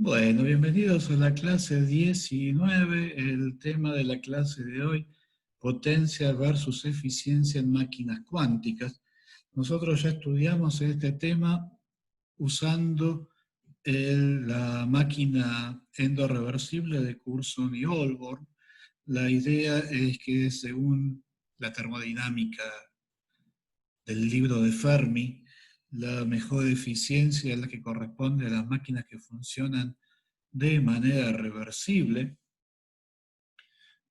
Bueno, bienvenidos a la clase 19. El tema de la clase de hoy, potencia versus eficiencia en máquinas cuánticas. Nosotros ya estudiamos este tema usando la máquina endorreversible de Curzon y Olborn. La idea es que según la termodinámica del libro de Fermi, la mejor eficiencia es la que corresponde a las máquinas que funcionan de manera reversible,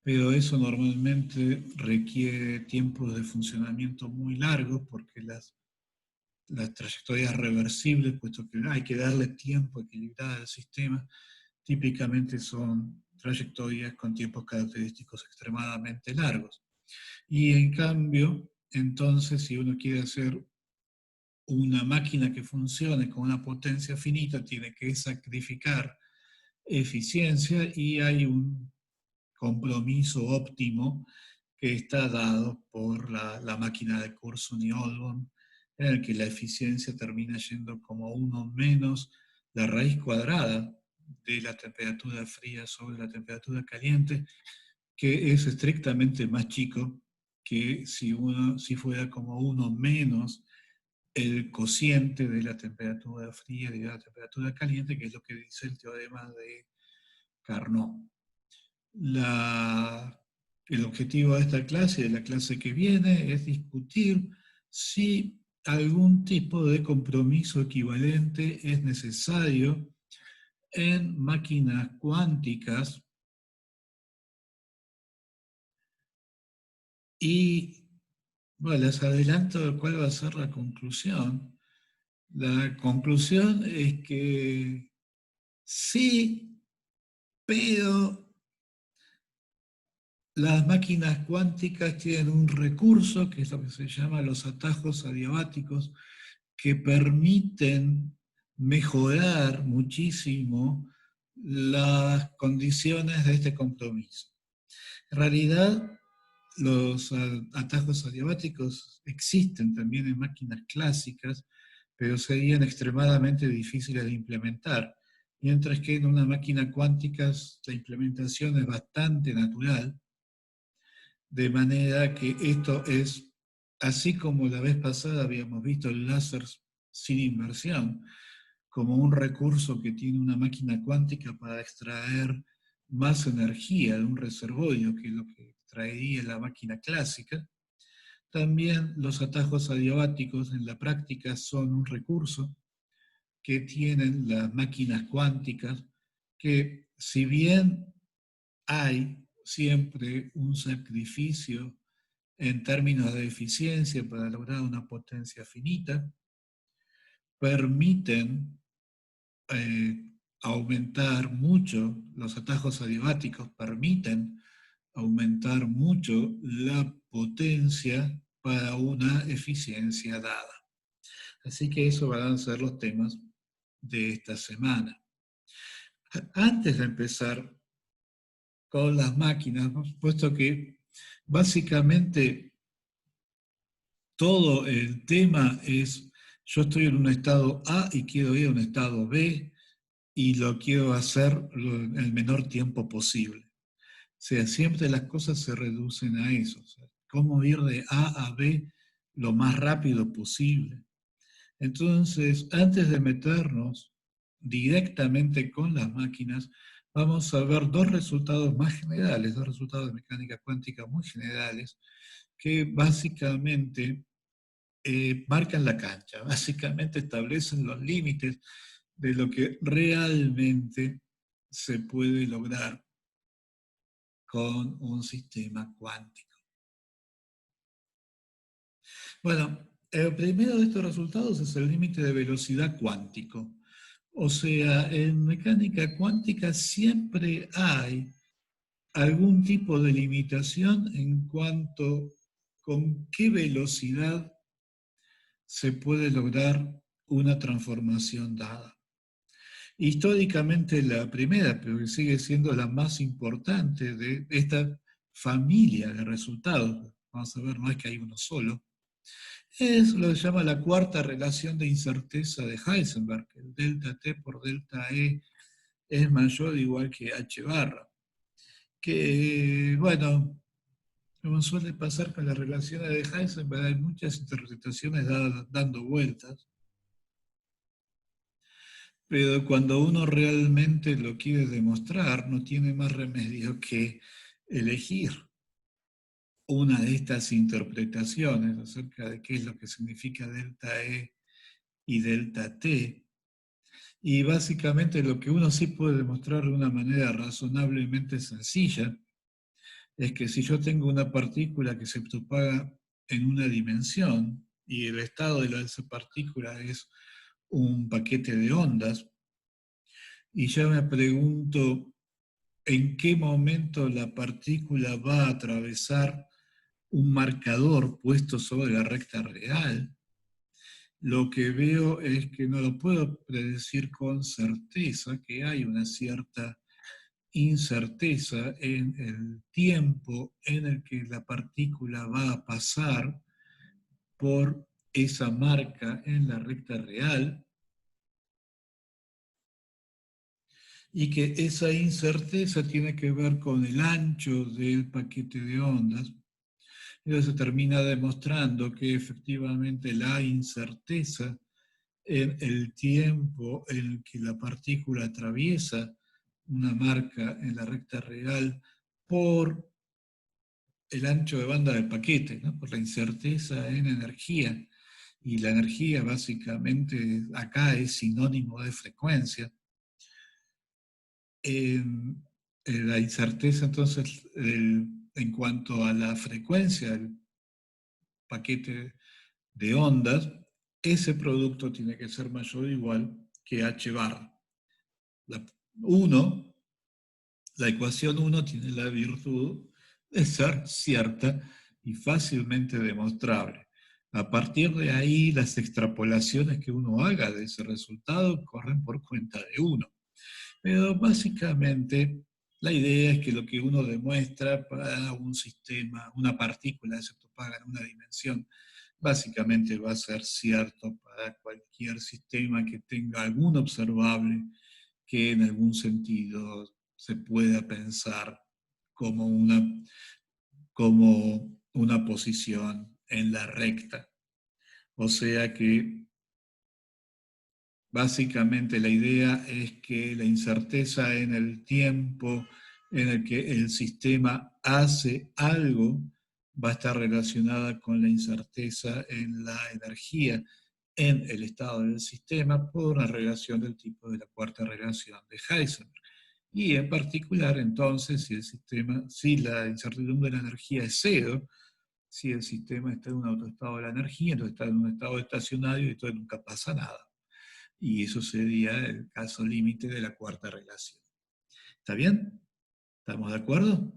pero eso normalmente requiere tiempos de funcionamiento muy largos porque las trayectorias reversibles, puesto que hay que darle tiempo equilibrado al sistema, típicamente son trayectorias con tiempos característicos extremadamente largos. Y en cambio, entonces, si uno quiere hacer una máquina que funcione con una potencia finita, tiene que sacrificar eficiencia y hay un compromiso óptimo que está dado por la máquina de Curzon y Olborn, en el que la eficiencia termina yendo como uno menos la raíz cuadrada de la temperatura fría sobre la temperatura caliente, que es estrictamente más chico que si fuera como uno menos el cociente de la temperatura fría y de la temperatura caliente, que es lo que dice el teorema de Carnot. El objetivo de esta clase y de la clase que viene es discutir si algún tipo de compromiso equivalente es necesario en máquinas cuánticas y, bueno, les adelanto cuál va a ser la conclusión. La conclusión es que sí, pero las máquinas cuánticas tienen un recurso, que es lo que se llama los atajos adiabáticos, que permiten mejorar muchísimo las condiciones de este compromiso. En realidad, los atajos adiabáticos existen también en máquinas clásicas, pero serían extremadamente difíciles de implementar, mientras que en una máquina cuántica la implementación es bastante natural, de manera que esto es, así como la vez pasada habíamos visto el láser sin inversión, como un recurso que tiene una máquina cuántica para extraer más energía de un reservorio que lo que traería la máquina clásica. También los atajos adiabáticos en la práctica son un recurso que tienen las máquinas cuánticas, que si bien hay siempre un sacrificio en términos de eficiencia para lograr una potencia finita, permiten aumentar mucho, los atajos adiabáticos permiten aumentar mucho la potencia para una eficiencia dada. Así que eso van a ser los temas de esta semana. Antes de empezar con las máquinas, puesto que básicamente todo el tema es, yo estoy en un estado A y quiero ir a un estado B y lo quiero hacer en el menor tiempo posible. O sea, siempre las cosas se reducen a eso. O sea, cómo ir de A a B lo más rápido posible. Entonces, antes de meternos directamente con las máquinas, vamos a ver dos resultados más generales, dos resultados de mecánica cuántica muy generales, que básicamente marcan la cancha, básicamente establecen los límites de lo que realmente se puede lograr con un sistema cuántico. Bueno, el primero de estos resultados es el límite de velocidad cuántico. O sea, en mecánica cuántica siempre hay algún tipo de limitación en cuanto con qué velocidad se puede lograr una transformación dada. Históricamente la primera, pero que sigue siendo la más importante de esta familia de resultados, vamos a ver, no es que hay uno solo, es lo que se llama la cuarta relación de incerteza de Heisenberg, el delta T por delta E es mayor o igual que h barra. Que, bueno, como suele pasar con las relaciones de Heisenberg, hay muchas interpretaciones dando vueltas, pero cuando uno realmente lo quiere demostrar, no tiene más remedio que elegir una de estas interpretaciones acerca de qué es lo que significa delta E y delta T. Y básicamente lo que uno sí puede demostrar de una manera razonablemente sencilla es que si yo tengo una partícula que se propaga en una dimensión y el estado de esa partícula es un paquete de ondas, y ya me pregunto en qué momento la partícula va a atravesar un marcador puesto sobre la recta real, lo que veo es que no lo puedo predecir con certeza, que hay una cierta incerteza en el tiempo en el que la partícula va a pasar por esa marca en la recta real, y que esa incerteza tiene que ver con el ancho del paquete de ondas. Entonces se termina demostrando que efectivamente la incerteza en el tiempo en el que la partícula atraviesa una marca en la recta real por el ancho de banda del paquete, ¿no? Por la incerteza en energía. Y la energía básicamente acá es sinónimo de frecuencia. La incerteza entonces en cuanto a la frecuencia del paquete de ondas, ese producto tiene que ser mayor o igual que h bar. La, 1, la ecuación 1 tiene la virtud de ser cierta y fácilmente demostrable. A partir de ahí, las extrapolaciones que uno haga de ese resultado corren por cuenta de uno. Pero básicamente la idea es que lo que uno demuestra para un sistema, una partícula se propaga en una dimensión, básicamente va a ser cierto para cualquier sistema que tenga algún observable que en algún sentido se pueda pensar como una posición en la recta. O sea que básicamente la idea es que la incerteza en el tiempo en el que el sistema hace algo va a estar relacionada con la incerteza en la energía en el estado del sistema por una relación del tipo de la cuarta relación de Heisenberg. Y en particular, entonces, si la incertidumbre de la energía es cero, si el sistema está en un autoestado de la energía, entonces está en un estado estacionario y entonces nunca pasa nada. Y eso sería el caso límite de la cuarta relación. ¿Está bien? ¿Estamos de acuerdo?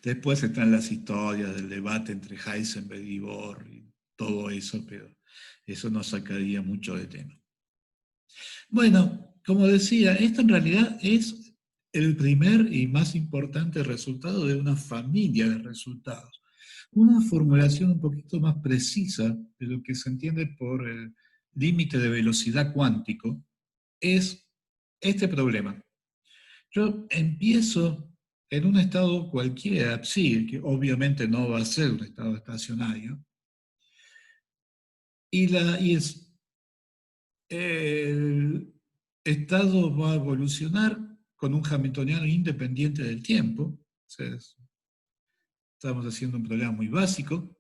Después están las historias del debate entre Heisenberg y Bohr y todo eso, pero eso nos sacaría mucho de tema. Bueno, como decía, esto en realidad es el primer y más importante resultado de una familia de resultados. Una formulación un poquito más precisa de lo que se entiende por el límite de velocidad cuántico es este problema. Yo empiezo en un estado cualquiera, sí, que obviamente no va a ser un estado estacionario, el estado va a evolucionar con un hamiltoniano independiente del tiempo. O sea, estamos haciendo un problema muy básico.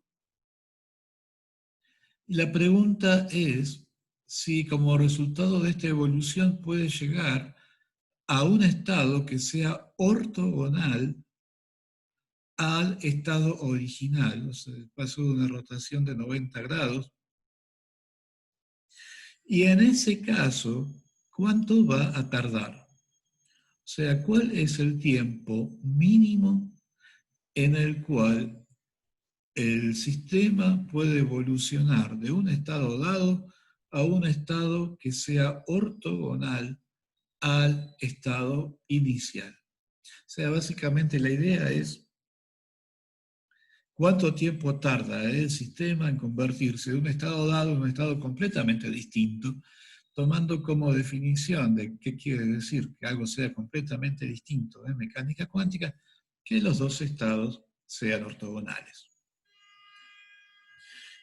Y la pregunta es si como resultado de esta evolución puede llegar a un estado que sea ortogonal al estado original, o sea, el paso de una rotación de 90 grados. Y en ese caso, ¿cuánto va a tardar? O sea, ¿cuál es el tiempo mínimo en el cual el sistema puede evolucionar de un estado dado a un estado que sea ortogonal al estado inicial? O sea, básicamente la idea es ¿Cuánto tiempo tarda el sistema en convertirse de un estado dado a un estado completamente distinto, tomando como definición de qué quiere decir que algo sea completamente distinto en mecánica cuántica, que los dos estados sean ortogonales?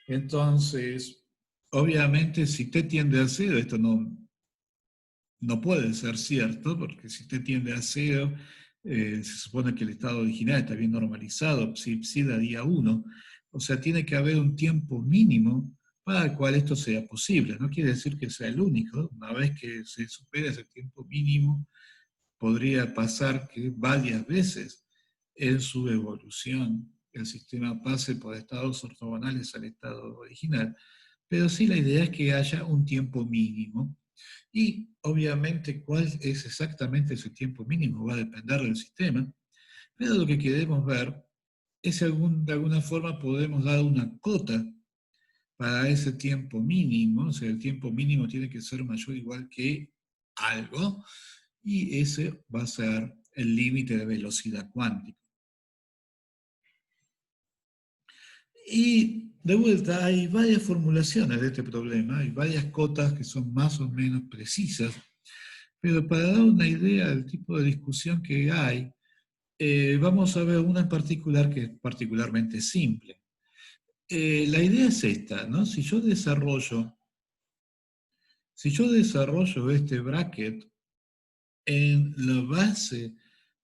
Entonces, obviamente, si t tiende a cero, esto no puede ser cierto, porque si t tiende a cero, se supone que el estado original está bien normalizado, psi daría 1, o sea, tiene que haber un tiempo mínimo para el cual esto sea posible. No quiere decir que sea el único. Una vez que se supera ese tiempo mínimo, podría pasar que varias veces en su evolución el sistema pase por estados ortogonales al estado original, pero sí la idea es que haya un tiempo mínimo. Y obviamente cuál es exactamente ese tiempo mínimo va a depender del sistema, pero lo que queremos ver es si de alguna forma podemos dar una cota para ese tiempo mínimo. O sea, el tiempo mínimo tiene que ser mayor o igual que algo, y ese va a ser el límite de velocidad cuántica. Y de vuelta, hay varias formulaciones de este problema, hay varias cotas que son más o menos precisas, pero para dar una idea del tipo de discusión que hay, vamos a ver una en particular que es particularmente simple. La idea es esta, ¿no? Si yo desarrollo este bracket en la base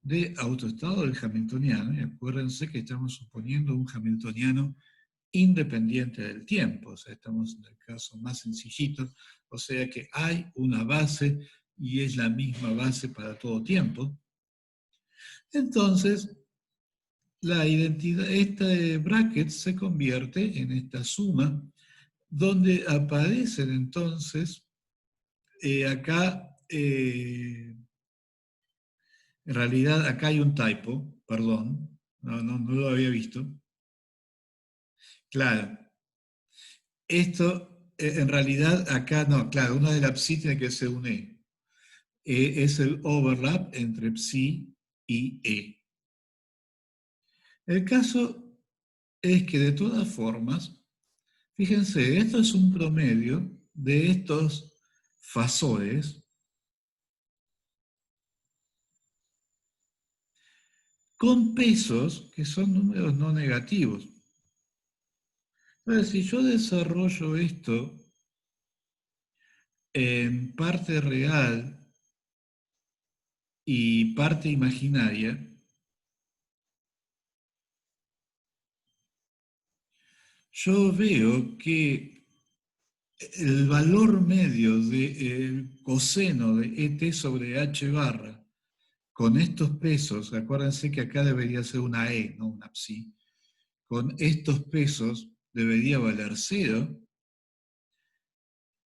de autoestado del hamiltoniano, y acuérdense que estamos suponiendo un hamiltoniano independiente del tiempo, o sea, estamos en el caso más sencillito, o sea que hay una base y es la misma base para todo tiempo. Entonces, la identidad, este bracket se convierte en esta suma, donde aparecen entonces, acá, en realidad acá hay un typo, perdón, no lo había visto. Claro, esto, en realidad acá no, claro, una de las psi tiene que ser un E. Es el overlap entre psi y E. El caso es que de todas formas, fíjense, esto es un promedio de estos fasores con pesos que son números no negativos. Entonces, si yo desarrollo esto en parte real y parte imaginaria, yo veo que el valor medio del coseno de ET sobre H barra con estos pesos, acuérdense que acá debería ser una E, no una psi, con estos pesos debería valer 0,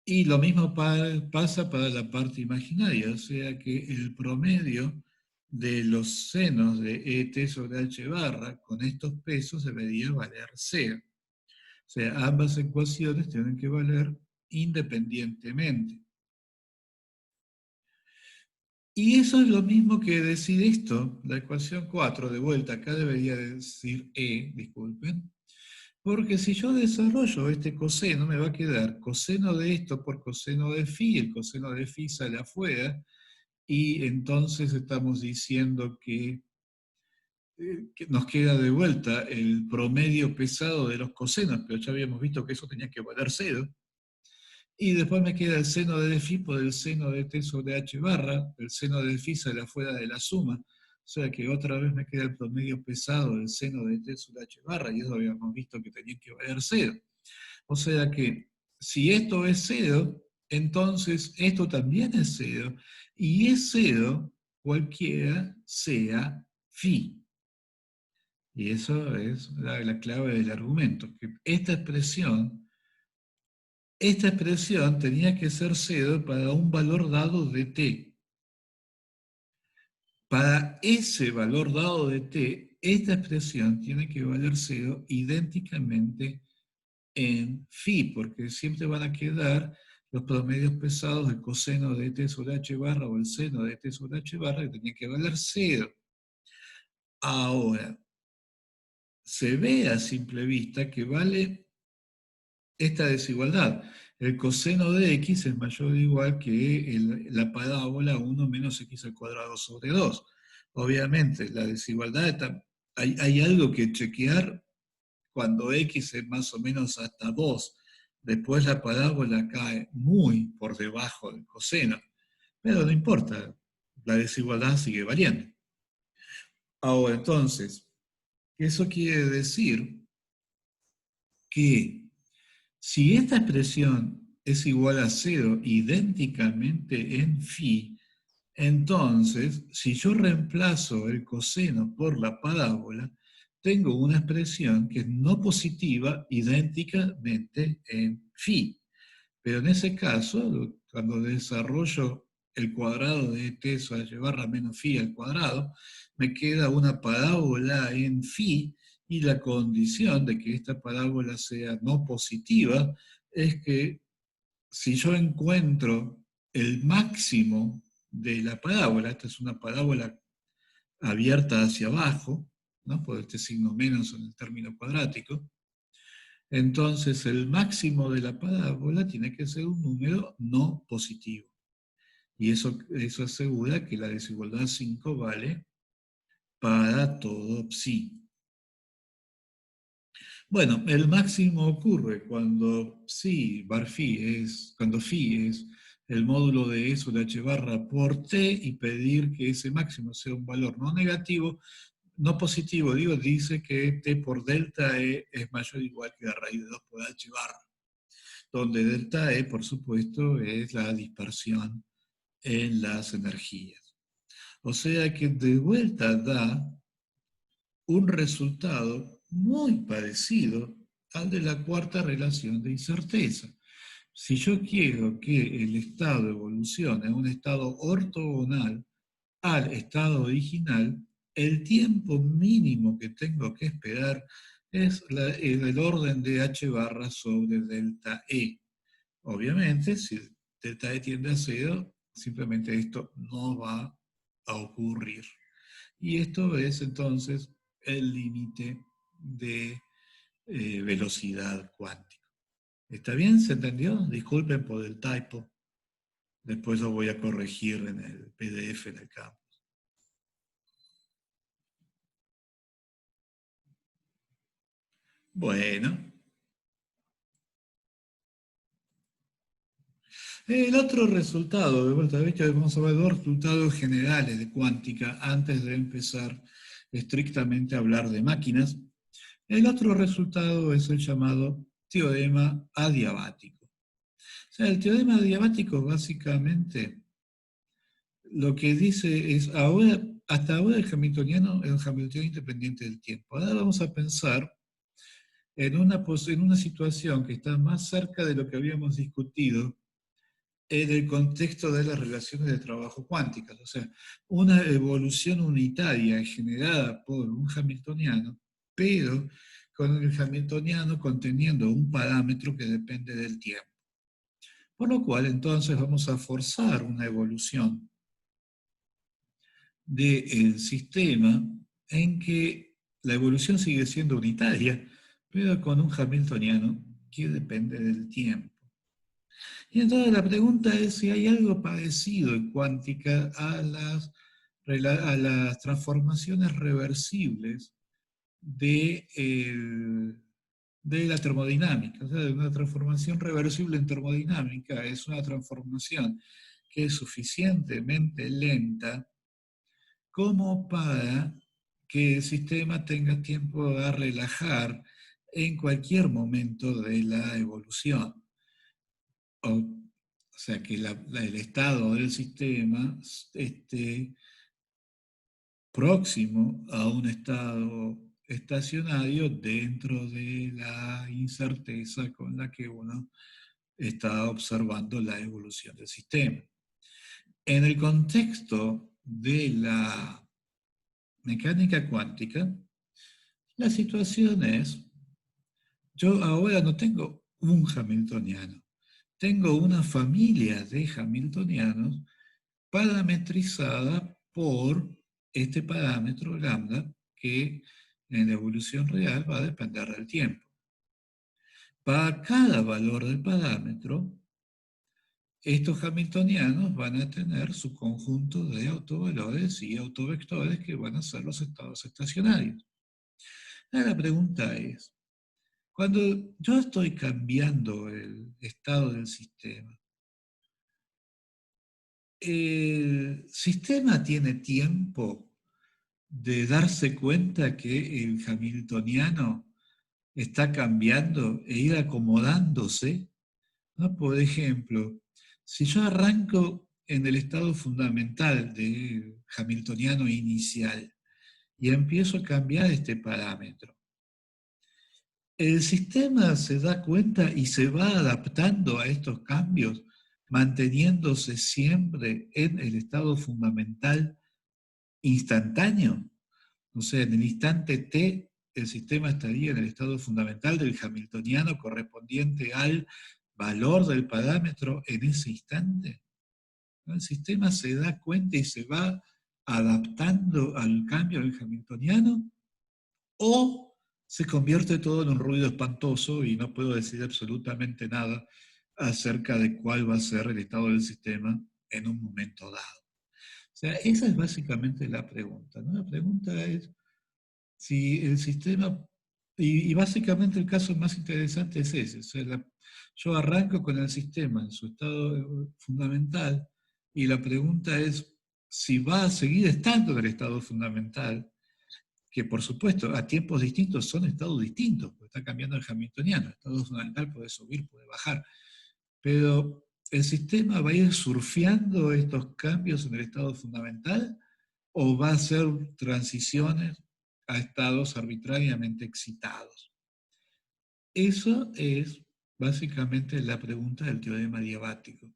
y lo mismo pasa para la parte imaginaria, o sea que el promedio de los senos de ET sobre H barra con estos pesos debería valer 0. O sea, ambas ecuaciones tienen que valer independientemente. Y eso es lo mismo que decir esto, la ecuación 4, de vuelta, acá debería decir E, disculpen, porque si yo desarrollo este coseno, me va a quedar coseno de esto por coseno de phi, el coseno de phi sale afuera, y entonces estamos diciendo que nos queda de vuelta el promedio pesado de los cosenos, pero ya habíamos visto que eso tenía que valer 0. Y después me queda el seno de phi por el seno de t sobre h barra, el seno de phi sale afuera de la suma, o sea que otra vez me queda el promedio pesado del seno de t sobre h barra, y eso habíamos visto que tenía que valer 0. O sea que si esto es 0, entonces esto también es 0, y es 0 cualquiera sea phi. Y eso es la clave del argumento, que esta expresión tenía que ser 0 para un valor dado de t. Para ese valor dado de t, esta expresión tiene que valer 0 idénticamente en phi, porque siempre van a quedar los promedios pesados del coseno de t sobre h barra o el seno de t sobre h barra, que tenía que valer 0. Ahora, se ve a simple vista que vale esta desigualdad. El coseno de x es mayor o igual que la parábola 1 menos x al cuadrado sobre 2. Obviamente, la desigualdad hay algo que chequear cuando x es más o menos hasta 2. Después la parábola cae muy por debajo del coseno. Pero no importa, la desigualdad sigue variando. Ahora, entonces, eso quiere decir que si esta expresión es igual a 0 idénticamente en phi, entonces, si yo reemplazo el coseno por la parábola, tengo una expresión que es no positiva idénticamente en phi. Pero en ese caso, cuando desarrollo el cuadrado de t sobre barra menos phi al cuadrado, me queda una parábola en phi, y la condición de que esta parábola sea no positiva es que si yo encuentro el máximo de la parábola, esta es una parábola abierta hacia abajo, ¿no? Por este signo menos en el término cuadrático, entonces el máximo de la parábola tiene que ser un número no positivo. Y eso asegura que la desigualdad 5 vale para todo psi. Bueno, el máximo ocurre cuando cuando phi es el módulo de eso de h barra por t, y pedir que ese máximo sea un valor no negativo, no positivo, dice que t por delta e es mayor o igual que la raíz de 2 por h barra, donde delta E, por supuesto, es la dispersión en las energías. O sea que de vuelta da un resultado muy parecido al de la cuarta relación de incerteza. Si yo quiero que el estado evolucione a un estado ortogonal al estado original, el tiempo mínimo que tengo que esperar es el orden de h barra sobre delta E. Obviamente, si delta E tiende a 0, simplemente esto no va a ocurrir. Y esto es entonces el límite de velocidad cuántica. ¿Está bien? ¿Se entendió? Disculpen por el typo. Después lo voy a corregir en el PDF en el campo. Bueno. El otro resultado, de vuelta, vamos a ver dos resultados generales de cuántica antes de empezar estrictamente a hablar de máquinas. El otro resultado es el llamado teorema adiabático. O sea, el teorema adiabático básicamente lo que dice es, hasta ahora el hamiltoniano es un hamiltoniano independiente del tiempo. Ahora vamos a pensar en una situación que está más cerca de lo que habíamos discutido en el contexto de las relaciones de trabajo cuánticas. O sea, una evolución unitaria generada por un hamiltoniano, pero con el hamiltoniano conteniendo un parámetro que depende del tiempo. Por lo cual, entonces, vamos a forzar una evolución del sistema en que la evolución sigue siendo unitaria, pero con un hamiltoniano que depende del tiempo. Y entonces la pregunta es si hay algo parecido en cuántica a las transformaciones reversibles de la termodinámica. O sea, una transformación reversible en termodinámica es una transformación que es suficientemente lenta como para que el sistema tenga tiempo a relajar en cualquier momento de la evolución. O sea, que el estado del sistema esté próximo a un estado estacionario dentro de la incerteza con la que uno está observando la evolución del sistema. En el contexto de la mecánica cuántica, la situación es, yo ahora no tengo un hamiltoniano, tengo una familia de hamiltonianos parametrizada por este parámetro lambda que en la evolución real va a depender del tiempo. Para cada valor del parámetro, estos hamiltonianos van a tener su conjunto de autovalores y autovectores que van a ser los estados estacionarios. Ahora la pregunta es, cuando yo estoy cambiando el estado del sistema, ¿el sistema tiene tiempo de darse cuenta que el hamiltoniano está cambiando e ir acomodándose? ¿No? Por ejemplo, si yo arranco en el estado fundamental del hamiltoniano inicial y empiezo a cambiar este parámetro, el sistema se da cuenta y se va adaptando a estos cambios, manteniéndose siempre en el estado fundamental instantáneo. O sea, en el instante t, el sistema estaría en el estado fundamental del hamiltoniano correspondiente al valor del parámetro en ese instante. El sistema se da cuenta y se va adaptando al cambio del hamiltoniano, o se convierte todo en un ruido espantoso y no puedo decir absolutamente nada acerca de cuál va a ser el estado del sistema en un momento dado. O sea, esa es básicamente la pregunta, ¿no? La pregunta es si el sistema, y básicamente el caso más interesante es ese, o sea, yo arranco con el sistema en su estado fundamental y la pregunta es si va a seguir estando en el estado fundamental, que por supuesto a tiempos distintos son estados distintos, porque está cambiando el hamiltoniano, el estado fundamental puede subir, puede bajar, pero el sistema va a ir surfeando estos cambios en el estado fundamental o va a hacer transiciones a estados arbitrariamente excitados. Eso es básicamente la pregunta del teorema adiabático.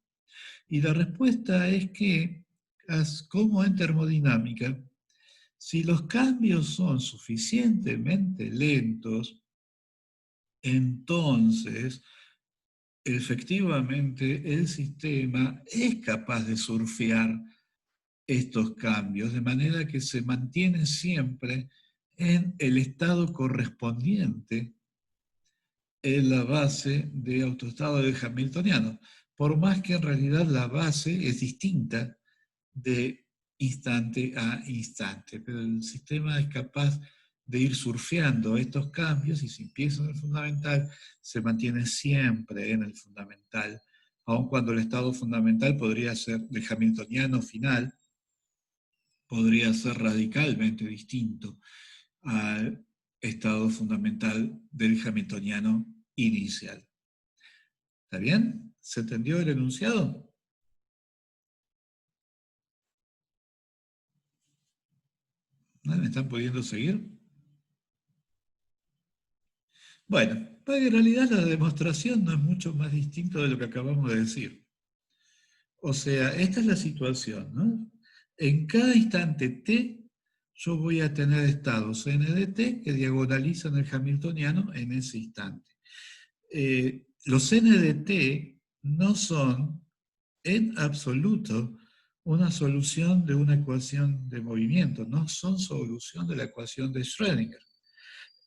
Y la respuesta es que, como en termodinámica, si los cambios son suficientemente lentos, entonces efectivamente el sistema es capaz de surfear estos cambios, de manera que se mantiene siempre en el estado correspondiente en la base de autoestado del hamiltoniano, por más que en realidad la base es distinta de instante a instante, pero el sistema es capaz de ir surfeando estos cambios y si empieza en el fundamental, se mantiene siempre en el fundamental, aun cuando el estado fundamental podría ser del hamiltoniano final, podría ser radicalmente distinto al estado fundamental del hamiltoniano inicial. ¿Está bien? ¿Se entendió el enunciado? ¿No me están pudiendo seguir? Bueno, pues en realidad la demostración no es mucho más distinto de lo que acabamos de decir. O sea, esta es la situación, ¿no? En cada instante t, yo voy a tener estados n de t que diagonalizan el hamiltoniano en ese instante. Los n de t no son en absoluto una solución de una ecuación de movimiento, no son solución de la ecuación de Schrödinger.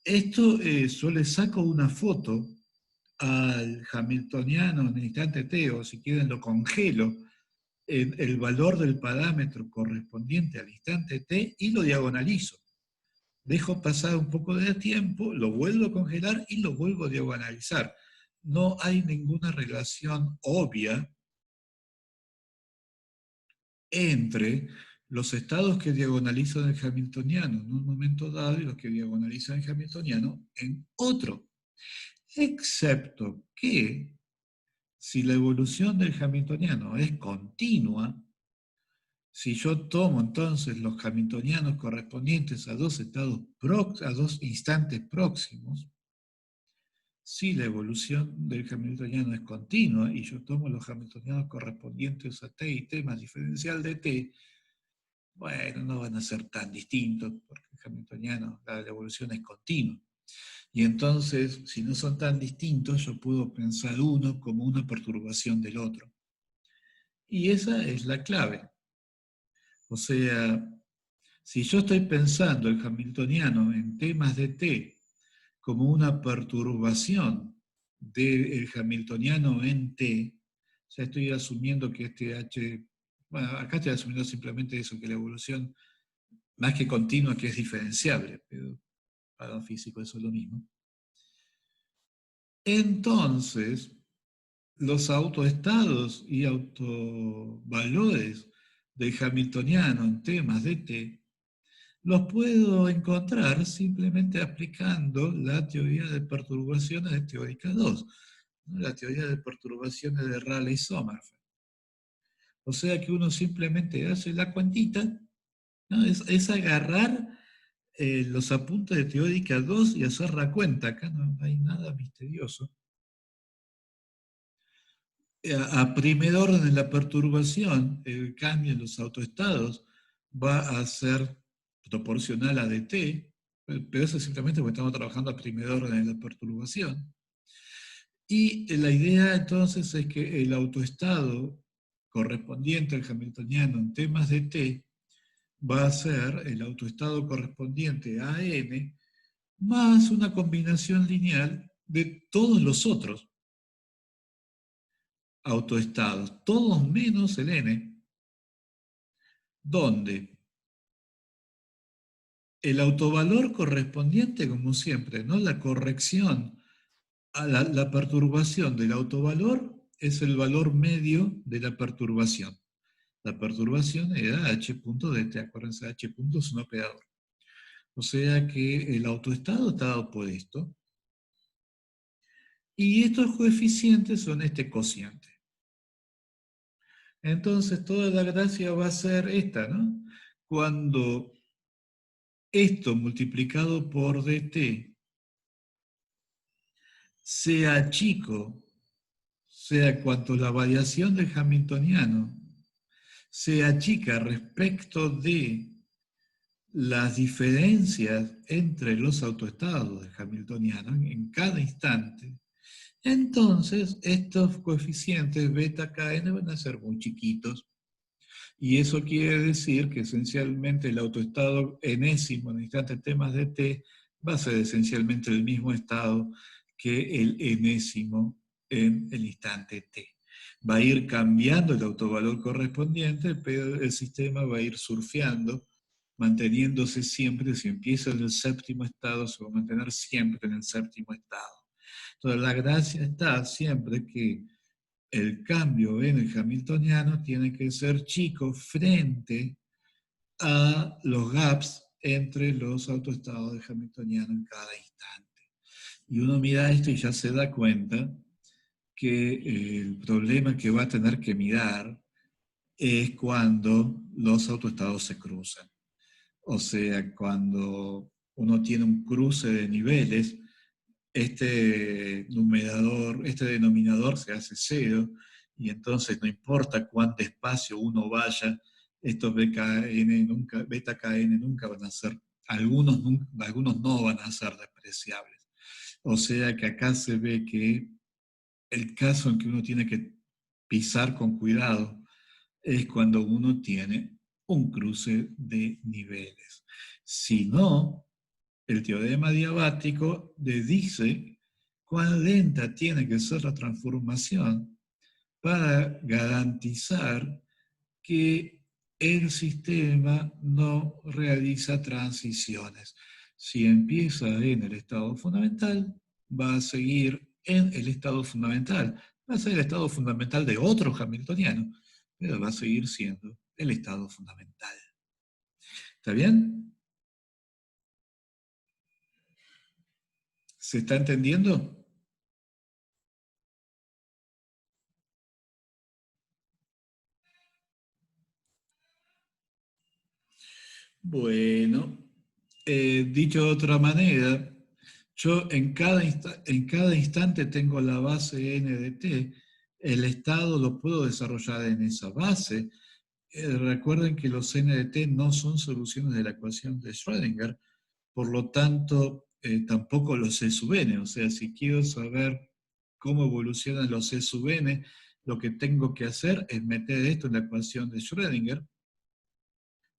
Esto, yo le saco una foto al hamiltoniano en el instante t, o si quieren lo congelo en el valor del parámetro correspondiente al instante t y lo diagonalizo. Dejo pasar un poco de tiempo, lo vuelvo a congelar y lo vuelvo a diagonalizar. No hay ninguna relación obvia entre los estados que diagonalizan el hamiltoniano en un momento dado y los que diagonalizan el hamiltoniano en otro. Excepto que si la evolución del hamiltoniano es continua, si yo tomo entonces los hamiltonianos correspondientes a dos a dos instantes próximos, si la evolución del hamiltoniano es continua y yo tomo los hamiltonianos correspondientes a t y t más diferencial de t, bueno, no van a ser tan distintos porque el hamiltoniano, la evolución es continua. Y entonces, si no son tan distintos, yo puedo pensar uno como una perturbación del otro. Y esa es la clave. O sea, Si yo estoy pensando el hamiltoniano en temas de t como una perturbación del hamiltoniano en t, ya estoy asumiendo que este h, bueno, acá estoy asumiendo simplemente eso, que la evolución, más que continua, que es diferenciable, pero para un físico eso es lo mismo. Entonces, los autoestados y autovalores del hamiltoniano en temas de t los puedo encontrar simplemente aplicando la teoría de perturbaciones de teórica 2, ¿no? La teoría de perturbaciones de Rayleigh-Sommerfeld. O sea que uno simplemente hace la cuentita, ¿no? Es agarrar los apuntes de teórica 2 y hacer la cuenta. Acá no hay nada misterioso. A primer orden en la perturbación, el cambio en los autoestados va a ser proporcional a dt, pero eso simplemente porque estamos trabajando a primer orden en la perturbación. Y la idea entonces es que el autoestado correspondiente al hamiltoniano en temas de t va a ser el autoestado correspondiente a n más una combinación lineal de todos los otros autoestados, todos menos el n, donde el autovalor correspondiente, como siempre, ¿no? La corrección a la perturbación del autovalor es el valor medio de la perturbación. La perturbación era h punto de t, acuérdense, h punto es un operador. O sea que el autoestado está dado por esto. Y estos coeficientes son este cociente. Entonces toda la gracia va a ser esta, ¿no? Cuando esto multiplicado por dt sea chico, sea cuanto la variación del hamiltoniano sea chica respecto de las diferencias entre los autoestados del hamiltoniano en cada instante, entonces estos coeficientes beta kn van a ser muy chiquitos. Y eso quiere decir que esencialmente el autoestado enésimo en instantes temas de t va a ser esencialmente el mismo estado que el enésimo en el instante t. Va a ir cambiando el autovalor correspondiente, pero el sistema va a ir surfeando, manteniéndose siempre. Si empieza en el séptimo estado, se va a mantener siempre en el séptimo estado. Entonces la gracia está siempre que el cambio en el hamiltoniano tiene que ser chico frente a los gaps entre los autoestados del hamiltoniano en cada instante. Y uno mira esto y ya se da cuenta que el problema que va a tener que mirar es cuando los autoestados se cruzan. O sea, cuando uno tiene un cruce de niveles, este numerador, este denominador se hace cero, y entonces no importa cuán despacio uno vaya, estos beta KN nunca van a ser, algunos no van a ser despreciables. O sea que acá se ve que el caso en que uno tiene que pisar con cuidado es cuando uno tiene un cruce de niveles. Si no, el teorema diabático le dice cuán lenta tiene que ser la transformación para garantizar que el sistema no realiza transiciones. Si empieza en el estado fundamental, va a seguir en el estado fundamental. Va a ser el estado fundamental de otro hamiltoniano, pero va a seguir siendo el estado fundamental. ¿Está bien? ¿Se está entendiendo? Bueno, dicho de otra manera, yo en cada instante tengo la base n de t, el estado lo puedo desarrollar en esa base. Recuerden que los n de t no son soluciones de la ecuación de Schrödinger, por lo tanto, tampoco los c sub n. O sea, si quiero saber cómo evolucionan los c sub n, lo que tengo que hacer es meter esto en la ecuación de Schrödinger,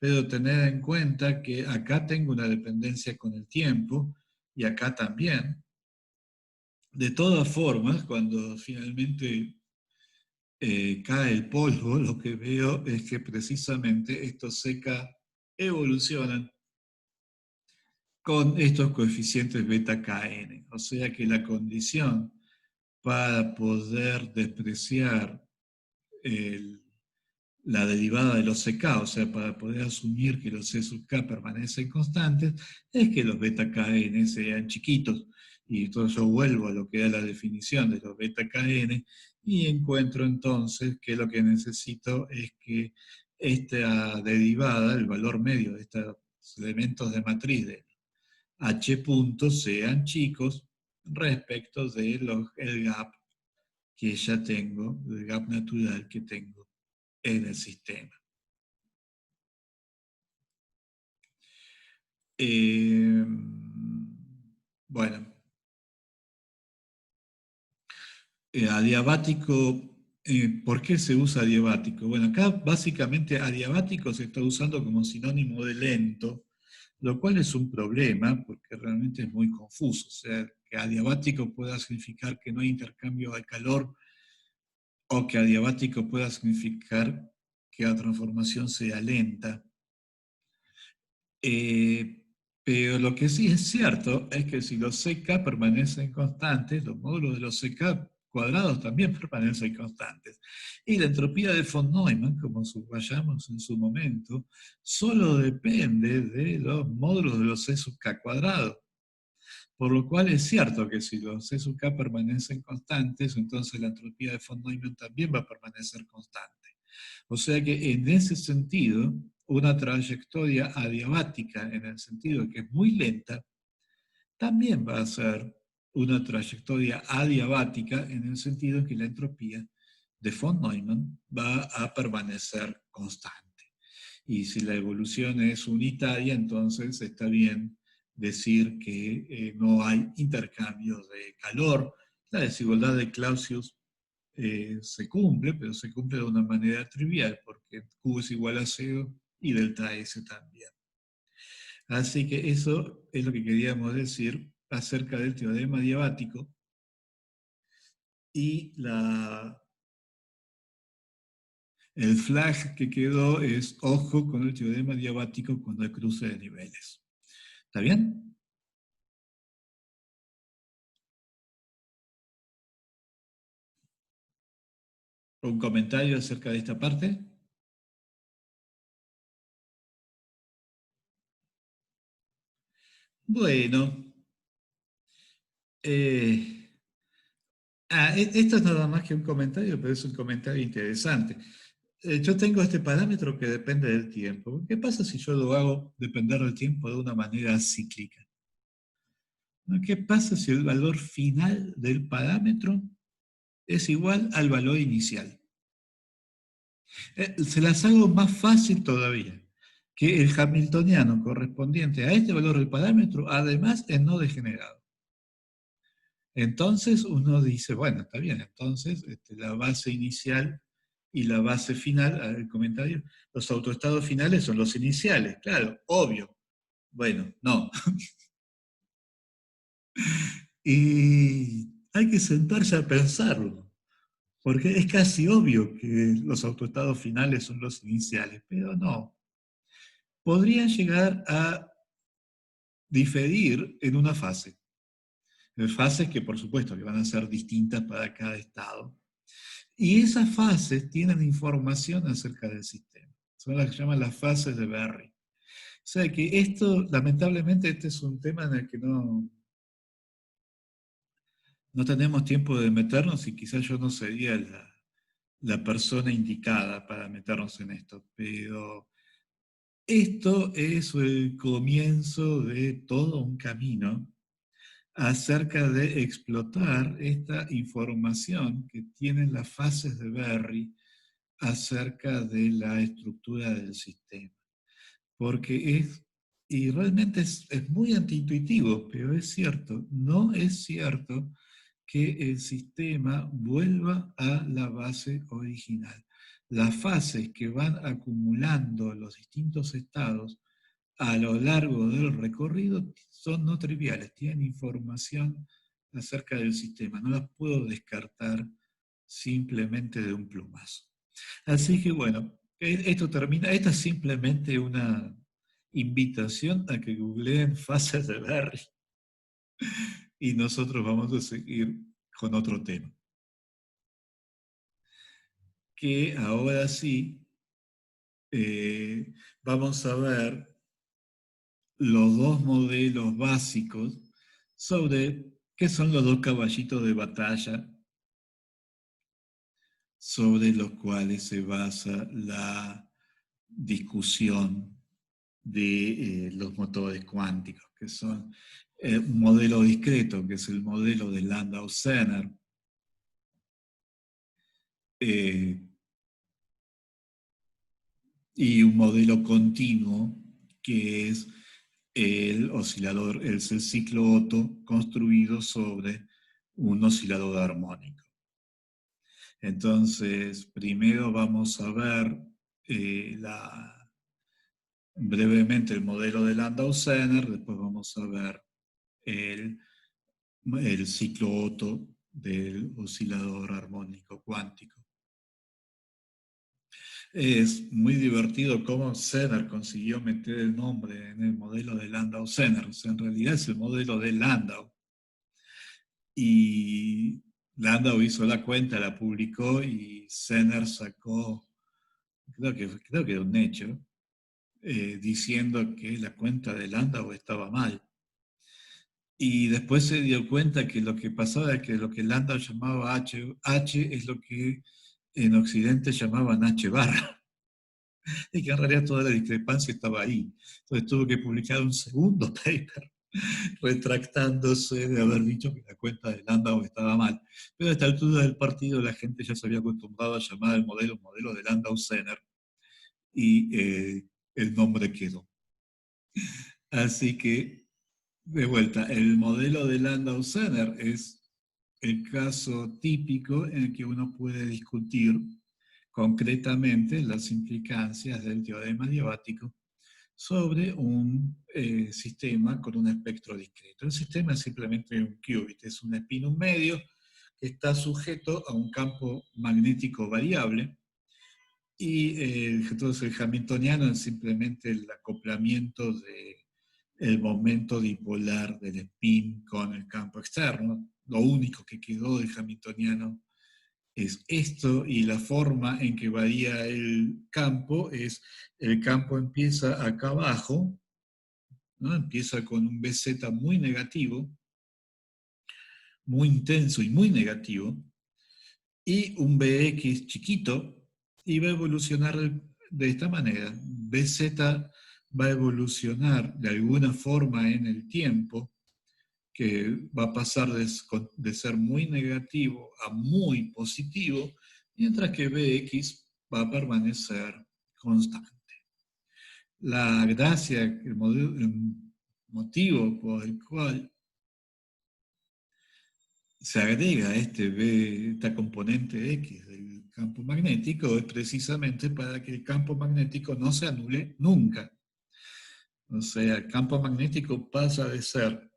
pero tener en cuenta que acá tengo una dependencia con el tiempo y acá también. De todas formas, cuando finalmente cae el polvo, lo que veo es que precisamente estos CK evolucionan con estos coeficientes beta-KN. O sea que la condición para poder despreciar el, la derivada de los CK, o sea, para poder asumir que los C sub K permanecen constantes, es que los beta-KN sean chiquitos. Y entonces yo vuelvo a lo que era la definición de los beta-KN y encuentro entonces que lo que necesito es que esta derivada, el valor medio de estos elementos de matriz de H puntos sean chicos respecto de el gap que ya tengo, el gap natural que tengo en el sistema. Bueno, adiabático, ¿por qué se usa adiabático? Bueno, acá básicamente adiabático se está usando como sinónimo de lento, lo cual es un problema porque realmente es muy confuso. O sea, que adiabático pueda significar que no hay intercambio de calor o que adiabático pueda significar que la transformación sea lenta. Pero lo que sí es cierto es que si los CK permanecen constantes, los módulos de los CK cuadrados también permanecen constantes. Y la entropía de von Neumann, como subrayamos en su momento, solo depende de los módulos de los C sub K cuadrados. Por lo cual es cierto que si los C sub K permanecen constantes, entonces la entropía de von Neumann también va a permanecer constante. O sea que en ese sentido, una trayectoria adiabática, en el sentido de que es muy lenta, también va a ser una trayectoria adiabática en el sentido en que la entropía de von Neumann va a permanecer constante. Y si la evolución es unitaria, entonces está bien decir que no hay intercambio de calor. La desigualdad de Clausius se cumple, pero se cumple de una manera trivial, porque Q es igual a 0 y delta S también. Así que eso es lo que queríamos decir acerca del teorema adiabático y el flag que quedó es ojo con el teorema adiabático cuando hay cruce de niveles. ¿Está bien? ¿Un comentario acerca de esta parte? Bueno, eh, esto es nada más que un comentario, pero es un comentario interesante. Yo tengo este parámetro que depende del tiempo. ¿Qué pasa si yo lo hago depender del tiempo de una manera cíclica? ¿No? ¿Qué pasa si el valor final del parámetro es igual al valor inicial? Se las hago más fácil todavía, que el hamiltoniano correspondiente a este valor del parámetro, además es no degenerado. Entonces uno dice, bueno, está bien, entonces la base inicial y la base final, el comentario, los autoestados finales son los iniciales, claro, obvio. Bueno, no. Y hay que sentarse a pensarlo, porque es casi obvio que los autoestados finales son los iniciales, pero no. Podrían llegar a diferir en una fase. Fases que por supuesto que van a ser distintas para cada estado. Y esas fases tienen información acerca del sistema. Son las que llaman las fases de Berry. O sea que esto, lamentablemente, este es un tema en el que no tenemos tiempo de meternos y quizás yo no sería la persona indicada para meternos en esto. Pero esto es el comienzo de todo un camino acerca de explotar esta información que tienen las fases de Berry acerca de la estructura del sistema. Porque y realmente es muy antiintuitivo, pero es cierto, no es cierto que el sistema vuelva a la base original. las fases que van acumulando los distintos estados a lo largo del recorrido son no triviales, tienen información acerca del sistema, no las puedo descartar simplemente de un plumazo. Así que bueno, esto termina, esta es simplemente una invitación a que googleen fases de Berry y nosotros vamos a seguir con otro tema. Que ahora sí vamos a ver los dos modelos básicos sobre qué son los dos caballitos de batalla sobre los cuales se basa la discusión de los motores cuánticos, que son un modelo discreto, que es el modelo de Landau-Zener, y un modelo continuo, que es el oscilador, el ciclo Otto construido sobre un oscilador armónico. Entonces, primero vamos a ver brevemente el modelo de Landau-Zener, después vamos a ver el ciclo Otto del oscilador armónico cuántico. Es muy divertido cómo Zener consiguió meter el nombre en el modelo de Landau-Zener. O sea, en realidad es el modelo de Landau. Y Landau hizo la cuenta, la publicó y Zener sacó, creo que era un hecho, diciendo que la cuenta de Landau estaba mal. Y después se dio cuenta que lo que pasaba es que lo que Landau llamaba H es lo que en Occidente llamaban H barra. Y que en realidad toda la discrepancia estaba ahí. Entonces tuvo que publicar un segundo paper retractándose de haber dicho que la cuenta de Landau estaba mal. Pero a esta altura del partido la gente ya se había acostumbrado a llamar al modelo de Landau-Zener y el nombre quedó. Así que, de vuelta, el modelo de Landau-Zener es el caso típico en el que uno puede discutir concretamente las implicancias del teorema adiabático sobre un sistema con un espectro discreto. El sistema es simplemente un qubit, es un espinum medio que está sujeto a un campo magnético variable y entonces el hamiltoniano es simplemente el acoplamiento del momento dipolar del spin con el campo externo. Lo único que quedó del hamiltoniano es esto, y la forma en que varía el campo es, el campo empieza acá abajo, ¿no? Empieza con un BZ muy negativo, muy intenso y muy negativo, y un BX chiquito, y va a evolucionar de esta manera. BZ va a evolucionar de alguna forma en el tiempo, que va a pasar de ser muy negativo a muy positivo, mientras que Bx va a permanecer constante. La gracia, el motivo por el cual se agrega esta componente X del campo magnético es precisamente para que el campo magnético no se anule nunca. O sea, el campo magnético pasa de ser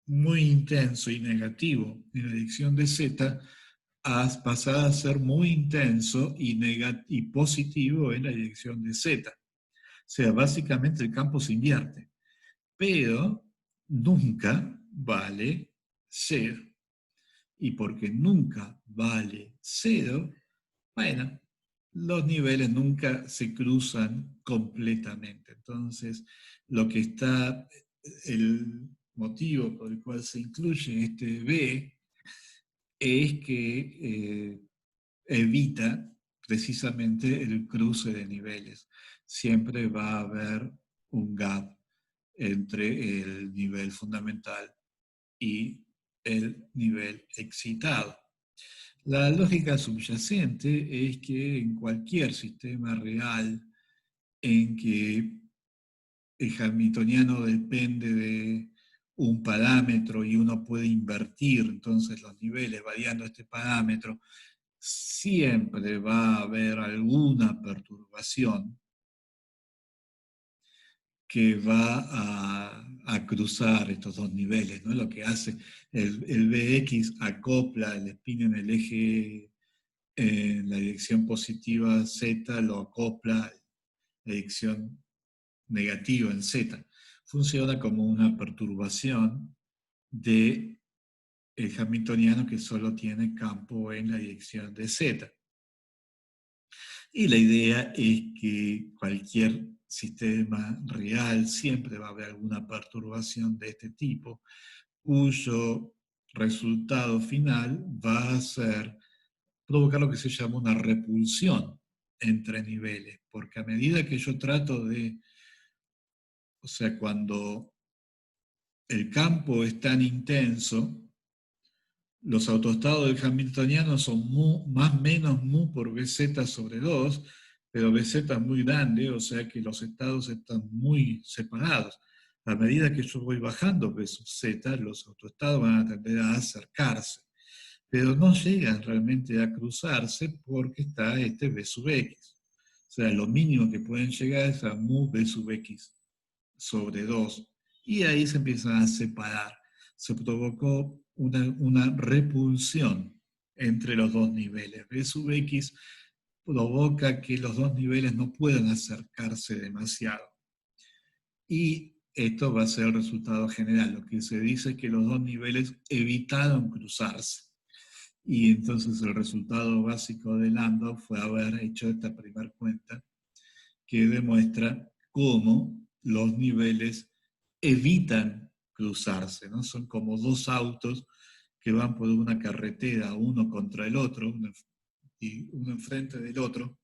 muy intenso y negativo en la dirección de Z a pasar a ser muy intenso y positivo en la dirección de Z. O sea, básicamente el campo se invierte, pero nunca vale cero. Y porque nunca vale cero, bueno, los niveles nunca se cruzan completamente. Entonces, lo que está, el motivo por el cual se incluye este B es que evita precisamente el cruce de niveles. Siempre va a haber un gap entre el nivel fundamental y el nivel excitado. La lógica subyacente es que en cualquier sistema real en que el hamiltoniano depende de un parámetro y uno puede invertir entonces los niveles variando este parámetro, siempre va a haber alguna perturbación que va a cruzar estos dos niveles, ¿no? Lo que hace el Bx acopla el spin en el eje en la dirección positiva Z, lo acopla a la dirección negativa en Z. Funciona como una perturbación de el hamiltoniano que solo tiene campo en la dirección de Z. Y la idea es que cualquier sistema real siempre va a haber alguna perturbación de este tipo, cuyo resultado final va a ser provocar lo que se llama una repulsión entre niveles, porque a medida que yo trato de, o sea, cuando el campo es tan intenso, los autoestados del hamiltoniano son más menos mu por bz sobre 2, pero bz es muy grande, o sea que los estados están muy separados. A medida que yo voy bajando b sub z, los autoestados van a tender a acercarse, pero no llegan realmente a cruzarse porque está este b sub x. O sea, lo mínimo que pueden llegar es a mu b sub x sobre 2, y ahí se empiezan a separar. Se provocó una repulsión entre los dos niveles. B sub x provoca que los dos niveles no puedan acercarse demasiado. Y esto va a ser el resultado general. Lo que se dice es que los dos niveles evitaron cruzarse. Y entonces el resultado básico de Landau fue haber hecho esta primera cuenta que demuestra cómo los niveles evitan cruzarse, ¿no? Son como dos autos que van por una carretera, uno contra el otro, uno enfrente del otro,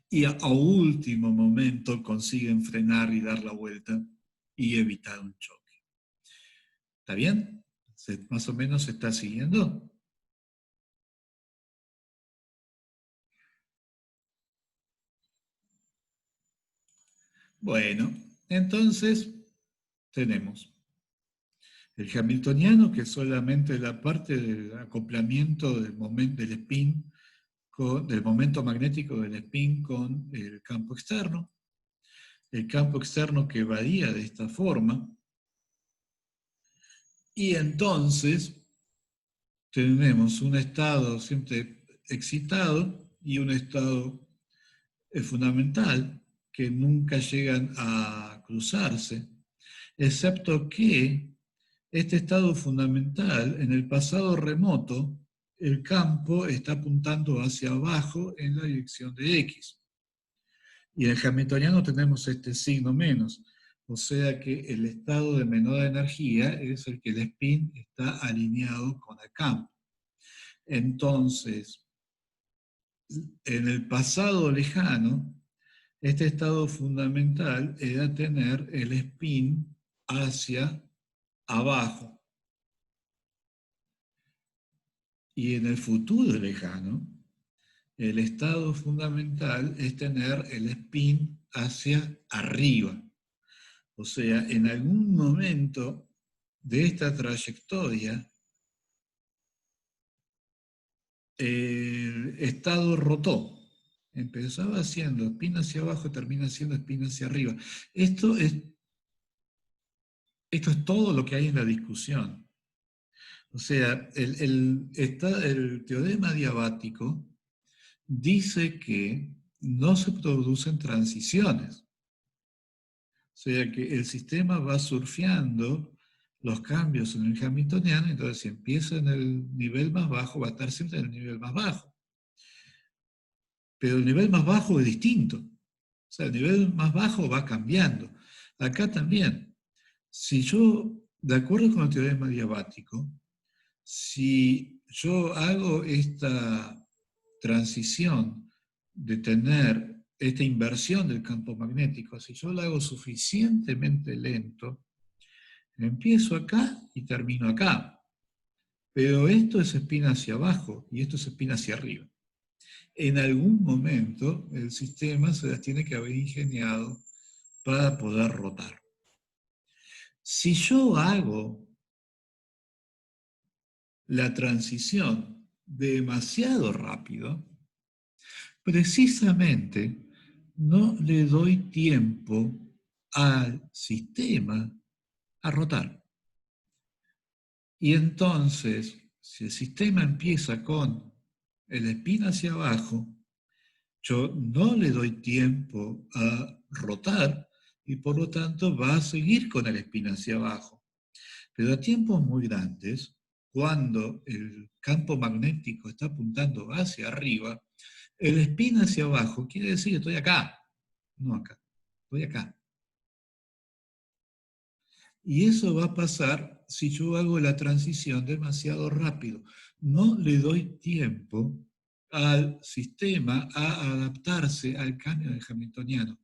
y a último momento consiguen frenar y dar la vuelta y evitar un choque. ¿Está bien? ¿Más o menos se está siguiendo? Bueno, entonces tenemos el hamiltoniano, que es solamente la parte del acoplamiento del spin, del momento magnético del spin con el campo externo. El campo externo que varía de esta forma. Y entonces tenemos un estado siempre excitado y un estado fundamental que nunca llegan a cruzarse, excepto que este estado fundamental, en el pasado remoto, el campo está apuntando hacia abajo en la dirección de X. Y en el hamiltoniano tenemos este signo menos, o sea que el estado de menor energía es el que el spin está alineado con el campo. Entonces, en el pasado lejano, este estado fundamental era tener el spin hacia abajo. Y en el futuro lejano, el estado fundamental es tener el spin hacia arriba. O sea, en algún momento de esta trayectoria, el estado rotó. Empezaba haciendo spin hacia abajo, termina haciendo spin hacia arriba. Esto es todo lo que hay en la discusión. O sea, el teorema diabático dice que no se producen transiciones. O sea que el sistema va surfeando los cambios en el hamiltoniano, entonces si empieza en el nivel más bajo, va a estar siempre en el nivel más bajo. Pero el nivel más bajo es distinto. O sea, el nivel más bajo va cambiando. Acá también. Si yo, de acuerdo con el teorema diabático, si yo hago esta transición de tener esta inversión del campo magnético, si yo la hago suficientemente lento, empiezo acá y termino acá. Pero esto es spin hacia abajo y esto es spin hacia arriba. En algún momento el sistema se las tiene que haber ingeniado para poder rotar. Si yo hago la transición demasiado rápido, precisamente no le doy tiempo al sistema a rotar. Y entonces, si el sistema empieza con el spin hacia abajo, yo no le doy tiempo a rotar y por lo tanto va a seguir con el spin hacia abajo. Pero a tiempos muy grandes, cuando el campo magnético está apuntando hacia arriba, el spin hacia abajo quiere decir que estoy acá, no acá, estoy acá. Y eso va a pasar si yo hago la transición demasiado rápido. No le doy tiempo al sistema a adaptarse al cambio del hamiltoniano.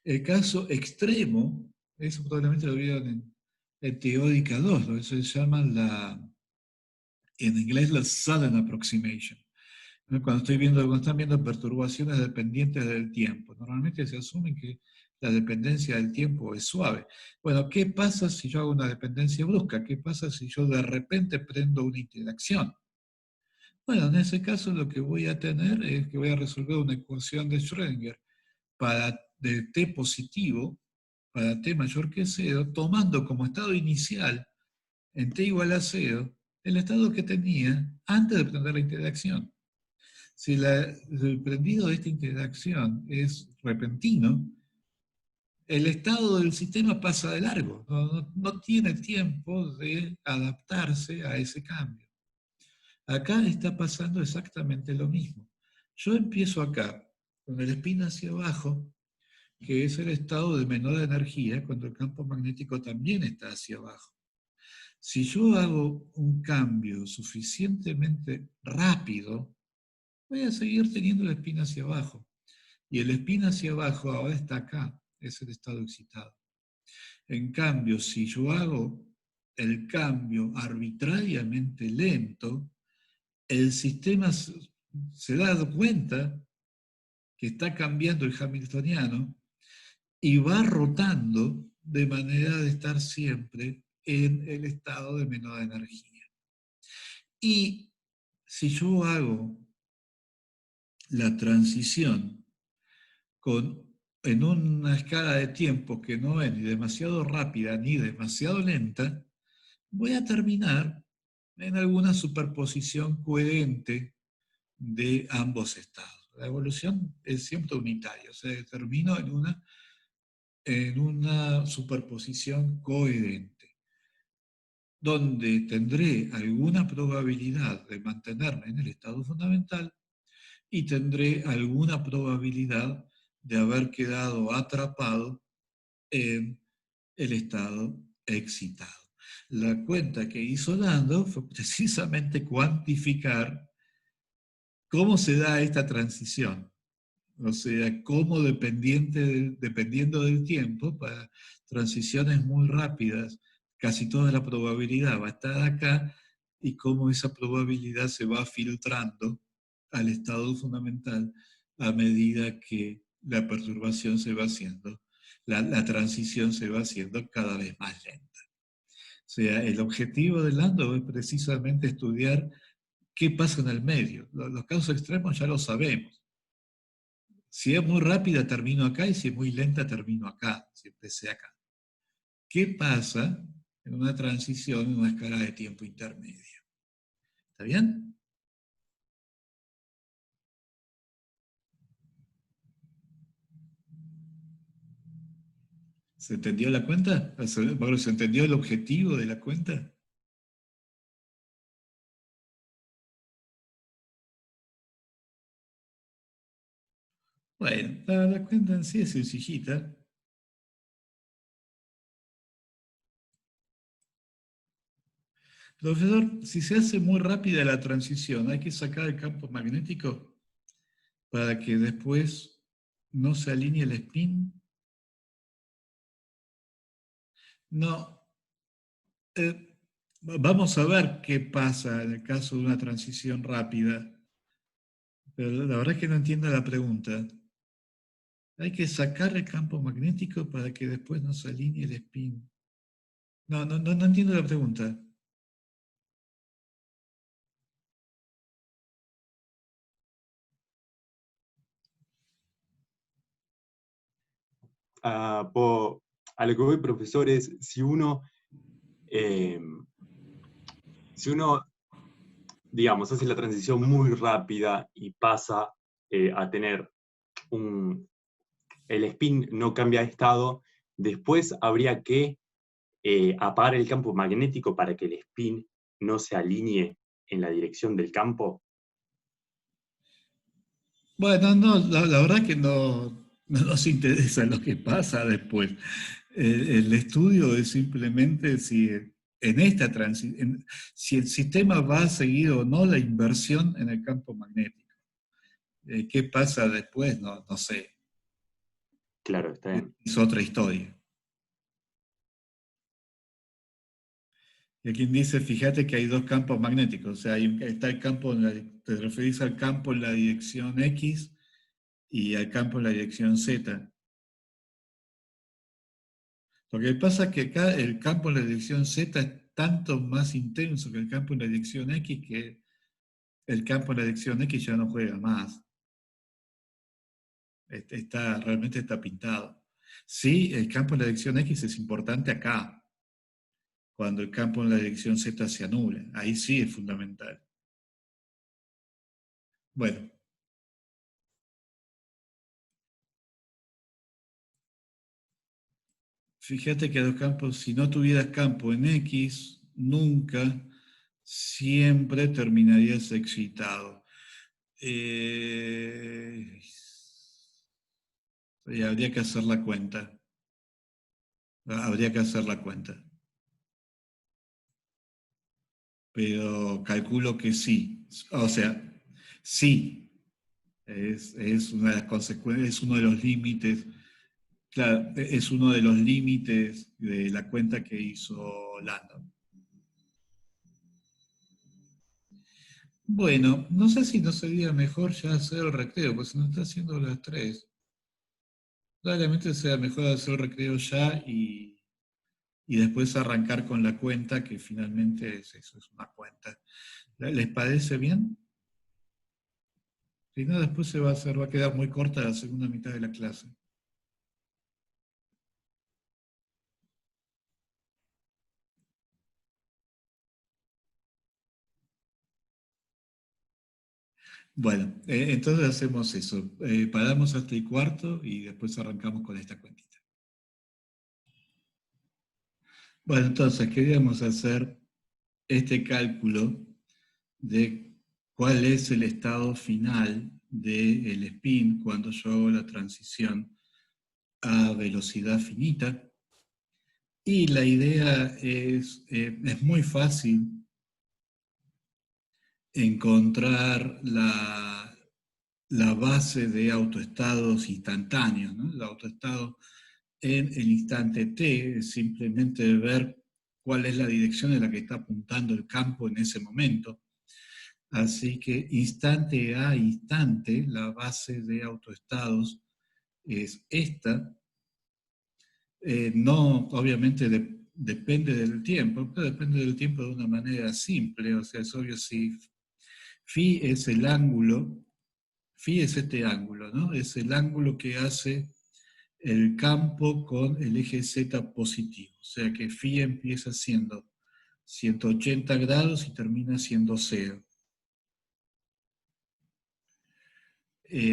El caso extremo, eso probablemente lo vieron en teórica 2, lo que se llama en inglés la sudden approximation. Cuando están viendo perturbaciones dependientes del tiempo, normalmente se asume que la dependencia del tiempo es suave. Bueno, ¿qué pasa si yo hago una dependencia brusca? ¿Qué pasa si yo de repente prendo una interacción? Bueno, en ese caso lo que voy a tener es que voy a resolver una ecuación de Schrödinger de t positivo para t mayor que 0, tomando como estado inicial en t igual a 0 el estado que tenía antes de prender la interacción. Si el prendido de esta interacción es repentino, el estado del sistema pasa de largo, no tiene tiempo de adaptarse a ese cambio. Acá está pasando exactamente lo mismo. Yo empiezo acá, con el spin hacia abajo, que es el estado de menor energía, cuando el campo magnético también está hacia abajo. Si yo hago un cambio suficientemente rápido, voy a seguir teniendo el spin hacia abajo. Y el spin hacia abajo ahora está acá, es el estado excitado. En cambio, si yo hago el cambio arbitrariamente lento, el sistema se da cuenta que está cambiando el hamiltoniano y va rotando de manera de estar siempre en el estado de menor energía. Y si yo hago la transición en una escala de tiempo que no es ni demasiado rápida ni demasiado lenta, voy a terminar en alguna superposición coherente de ambos estados. La evolución es siempre unitaria, o sea, termino en una superposición coherente, donde tendré alguna probabilidad de mantenerme en el estado fundamental y tendré alguna probabilidad de haber quedado atrapado en el estado excitado. La cuenta que hizo Lando fue precisamente cuantificar cómo se da esta transición. O sea, cómo dependiendo del tiempo, para transiciones muy rápidas, casi toda la probabilidad va a estar acá y cómo esa probabilidad se va filtrando al estado fundamental a medida que la perturbación se va haciendo, la transición se va haciendo cada vez más lenta. O sea, el objetivo de Landau es precisamente estudiar qué pasa en el medio. Los casos extremos ya lo sabemos. Si es muy rápida, termino acá, y si es muy lenta, termino acá, si empecé acá. ¿Qué pasa en una transición en una escala de tiempo intermedia? ¿Está bien? ¿Se entendió la cuenta? ¿Se entendió el objetivo de la cuenta? Bueno, la cuenta en sí es sencillita. Profesor, si se hace muy rápida la transición, hay que sacar el campo magnético para que después no se alinee el spin. No. Vamos a ver qué pasa en el caso de una transición rápida, pero la verdad es que no entiendo la pregunta. Hay que sacar el campo magnético para que después no se alinee el spin. No entiendo la pregunta. a lo que voy, profesor, es eh, si uno, digamos, hace la transición muy rápida y pasa a tener el spin no cambia de estado, después habría que apagar el campo magnético para que el spin no se alinee en la dirección del campo. Bueno, no, la verdad que no nos interesa lo que pasa después. El estudio es simplemente si en esta transición, si el sistema va a seguir o no la inversión en el campo magnético. ¿Qué pasa después? No sé. Claro, está bien. Es otra historia. Y aquí dice, fíjate que hay dos campos magnéticos. O sea, está el campo, te referís al campo en la dirección X y al campo en la dirección Z. Lo que pasa es que acá el campo en la dirección Z es tanto más intenso que el campo en la dirección X que el campo en la dirección X ya no juega más. Realmente está pintado. Sí, el campo en la dirección X es importante acá, cuando el campo en la dirección Z se anula. Ahí sí es fundamental. Bueno, fíjate que los campos, si no tuvieras campo en X, nunca, siempre terminarías excitado. Y habría que hacer la cuenta. Habría que hacer la cuenta. Pero calculo que sí. O sea, sí. Es una de las consecuencias, es uno de los límites. Claro, es uno de los límites de la cuenta que hizo Landon. Bueno, no sé si no sería mejor ya hacer el recreo, pues se nos está haciendo las 3. Probablemente sea mejor hacer el recreo ya y después arrancar con la cuenta, que finalmente es eso, es una cuenta. ¿Les parece bien? Si no, después va a quedar muy corta la segunda mitad de la clase. Bueno, entonces hacemos eso. Paramos hasta el cuarto y después arrancamos con esta cuentita. Bueno, entonces queríamos hacer este cálculo de cuál es el estado final del spin cuando yo hago la transición a velocidad finita. Y la idea es muy fácil encontrar la base de autoestados instantáneos, ¿no? El autoestado en el instante t es simplemente ver cuál es la dirección en la que está apuntando el campo en ese momento. Así que instante a instante, la base de autoestados es esta. No, obviamente depende del tiempo, pero depende del tiempo de una manera simple. O sea, es obvio si phi es el ángulo, phi es este ángulo, ¿no? Es el ángulo que hace el campo con el eje Z positivo. O sea que phi empieza siendo 180 grados y termina siendo 0.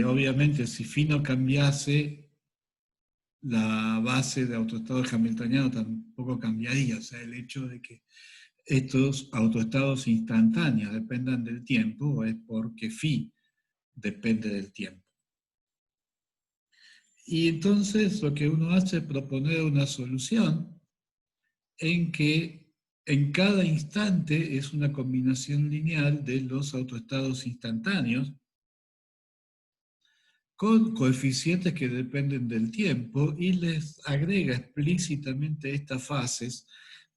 Obviamente, si phi no cambiase, la base de autoestado hamiltoniano tampoco cambiaría. O sea, el hecho de que estos autoestados instantáneos dependan del tiempo es porque phi depende del tiempo. Y entonces lo que uno hace es proponer una solución en que en cada instante es una combinación lineal de los autoestados instantáneos con coeficientes que dependen del tiempo y les agrega explícitamente estas fases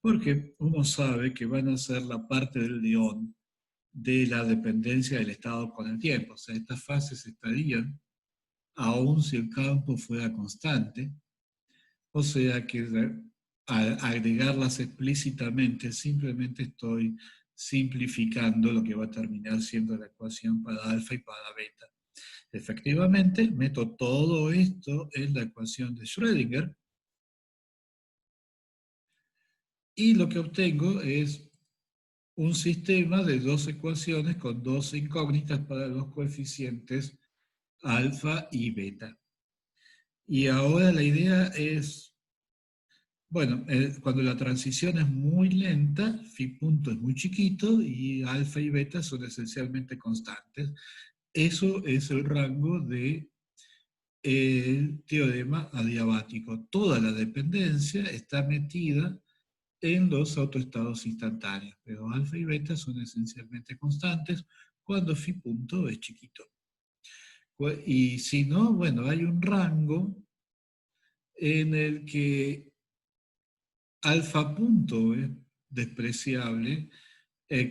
porque uno sabe que van a ser la parte del león de la dependencia del estado con el tiempo. O sea, estas fases estarían aun si el campo fuera constante. O sea que al agregarlas explícitamente simplemente estoy simplificando lo que va a terminar siendo la ecuación para alfa y para beta. Efectivamente, meto todo esto en la ecuación de Schrödinger y lo que obtengo es un sistema de dos ecuaciones con dos incógnitas para los coeficientes alfa y beta. Y ahora la idea es, bueno, cuando la transición es muy lenta, phi punto es muy chiquito y alfa y beta son esencialmente constantes. Eso es el rango de el teorema adiabático. Toda la dependencia está metida en los autoestados instantáneos, pero alfa y beta son esencialmente constantes cuando phi punto es chiquito. Y si no, bueno, hay un rango en el que alfa punto es despreciable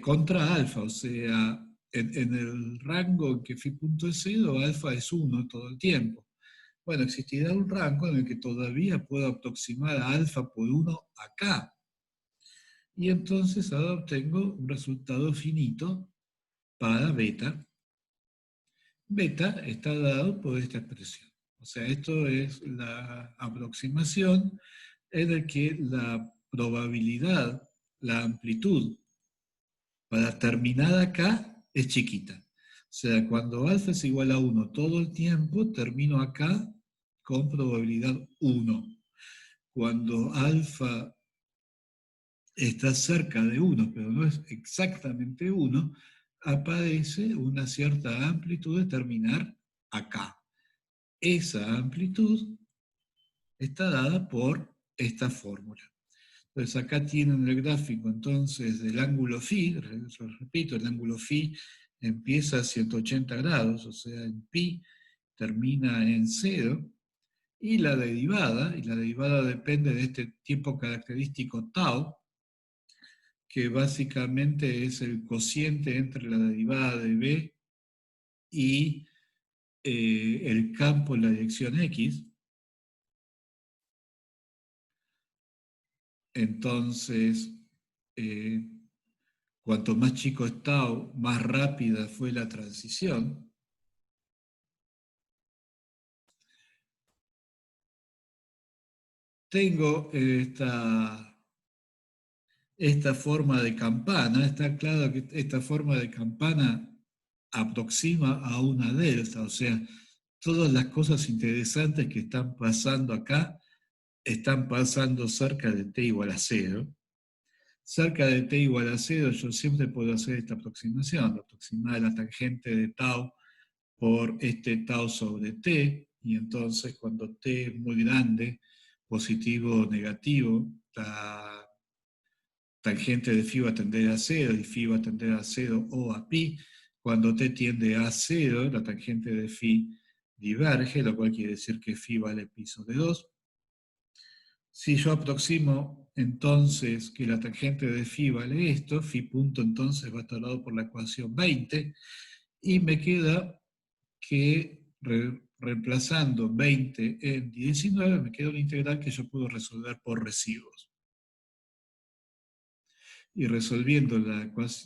contra alfa, o sea, en el rango en que phi punto es 0, alfa es 1 todo el tiempo. Bueno, existirá un rango en el que todavía puedo aproximar a alfa por 1 acá. Y entonces ahora obtengo un resultado finito para beta. Beta está dado por esta expresión. O sea, esto es la aproximación en la que la probabilidad, la amplitud para terminar acá es chiquita. O sea, cuando alfa es igual a 1 todo el tiempo, termino acá con probabilidad 1. Cuando alfa está cerca de 1, pero no es exactamente 1, aparece una cierta amplitud de terminar acá. Esa amplitud está dada por esta fórmula. Entonces acá tienen el gráfico entonces del ángulo phi, repito, el ángulo phi empieza a 180 grados, o sea, en pi termina en 0, y la derivada depende de este tiempo característico tau, que básicamente es el cociente entre la derivada de b y el campo en la dirección x. Entonces, eh, cuanto más chico es tau, más rápida fue la transición. Tengo esta forma de campana. Está claro que esta forma de campana aproxima a una delta, o sea, todas las cosas interesantes que están pasando acá están pasando cerca de t igual a 0. Cerca de t igual a 0 yo siempre puedo hacer esta aproximación, aproximar la tangente de tau por este tau sobre t, y entonces cuando t es muy grande, positivo o negativo, la tangente de phi va a tender a 0 y phi va a tender a 0 o a pi. Cuando t tiende a 0, la tangente de phi diverge, lo cual quiere decir que phi vale pi sobre 2. Si yo aproximo entonces que la tangente de phi vale esto, phi punto entonces va a estar dado por la ecuación 20, y me queda que reemplazando 20 en 19, me queda una integral que yo puedo resolver por residuos. Y resolviendo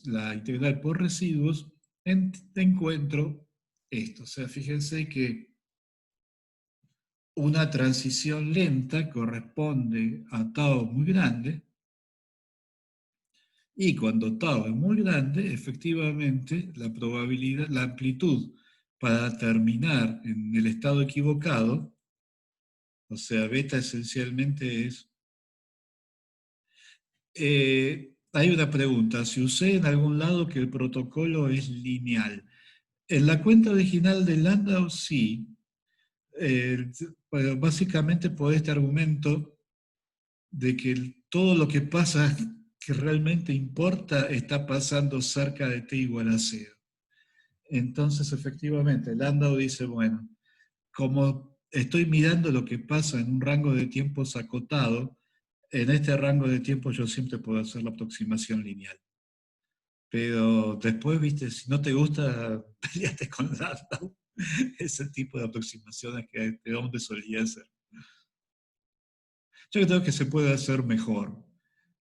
la integral por residuos, encuentro esto. O sea, fíjense que una transición lenta corresponde a tau muy grande, y cuando tau es muy grande, efectivamente, la probabilidad, la amplitud para terminar en el estado equivocado, o sea, beta esencialmente es... hay una pregunta, si usé en algún lado que el protocolo es lineal. En la cuenta original de Landau sí, pero básicamente por este argumento de que todo lo que pasa que realmente importa está pasando cerca de t igual a 0. Entonces, efectivamente, Landau dice, bueno, como estoy mirando lo que pasa en un rango de tiempos acotado, en este rango de tiempo yo siempre puedo hacer la aproximación lineal. Pero después, viste, si no te gusta, peleate con Landau. Ese tipo de aproximaciones que este hombre solía hacer. Yo creo que se puede hacer mejor,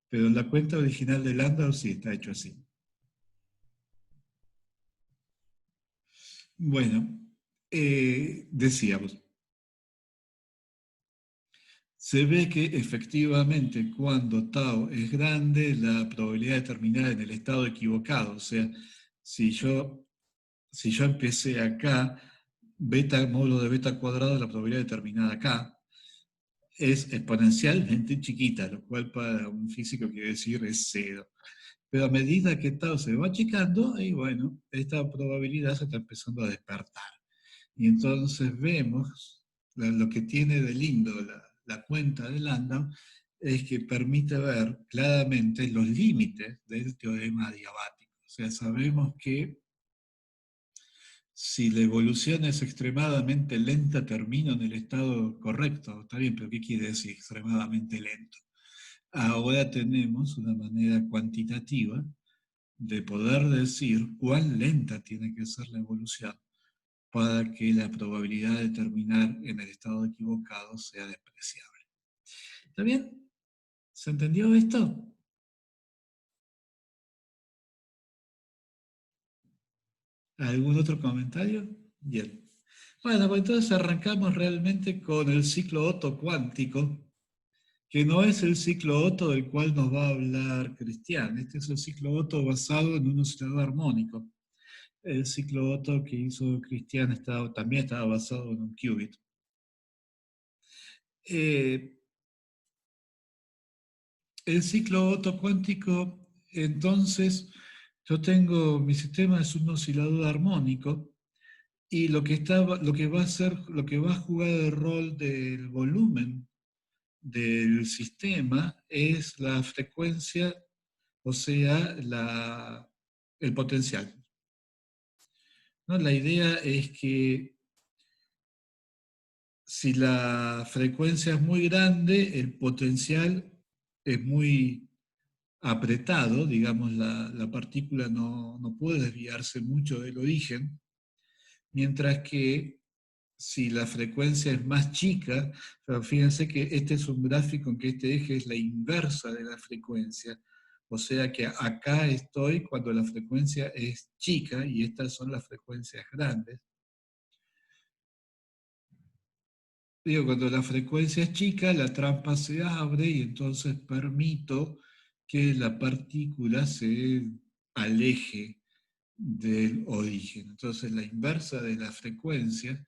pero en la cuenta original de Landau sí está hecho así. Bueno, decíamos, se ve que efectivamente cuando tau es grande, la probabilidad de terminar en el estado equivocado. O sea, si yo, si yo empecé acá, beta módulo de beta cuadrado, la probabilidad de terminar acá es exponencialmente chiquita, lo cual para un físico quiere decir es cero. Pero a medida que tau se va achicando, y bueno, esta probabilidad se está empezando a despertar. Y entonces vemos lo que tiene de lindo la cuenta de Landau es que permite ver claramente los límites del teorema adiabático. O sea, sabemos que si la evolución es extremadamente lenta, termino en el estado correcto. Está bien, pero ¿qué quiere decir extremadamente lento? Ahora tenemos una manera cuantitativa de poder decir cuán lenta tiene que ser la evolución para que la probabilidad de terminar en el estado equivocado sea despreciable. ¿Está bien? ¿Se entendió esto? ¿Algún otro comentario? Bien. Bueno, pues entonces arrancamos realmente con el ciclo Otto cuántico, que no es el ciclo Otto del cual nos va a hablar Cristian. Este es el ciclo Otto basado en un oscilador armónico. El ciclo Otto que hizo Cristian también estaba basado en un qubit. El ciclo Otto cuántico, entonces, yo tengo, mi sistema es un oscilador armónico, y lo que va a hacer, lo que va a jugar el rol del volumen del sistema es la frecuencia, o sea, el potencial. ¿No? La idea es que si la frecuencia es muy grande, el potencial es muy apretado, digamos, la partícula no puede desviarse mucho del origen, mientras que si la frecuencia es más chica, pero fíjense que este es un gráfico en que este eje es la inversa de la frecuencia, o sea que acá estoy cuando la frecuencia es chica y estas son las frecuencias grandes. Digo, cuando la frecuencia es chica, la trampa se abre y entonces permito que la partícula se aleje del origen. Entonces la inversa de la frecuencia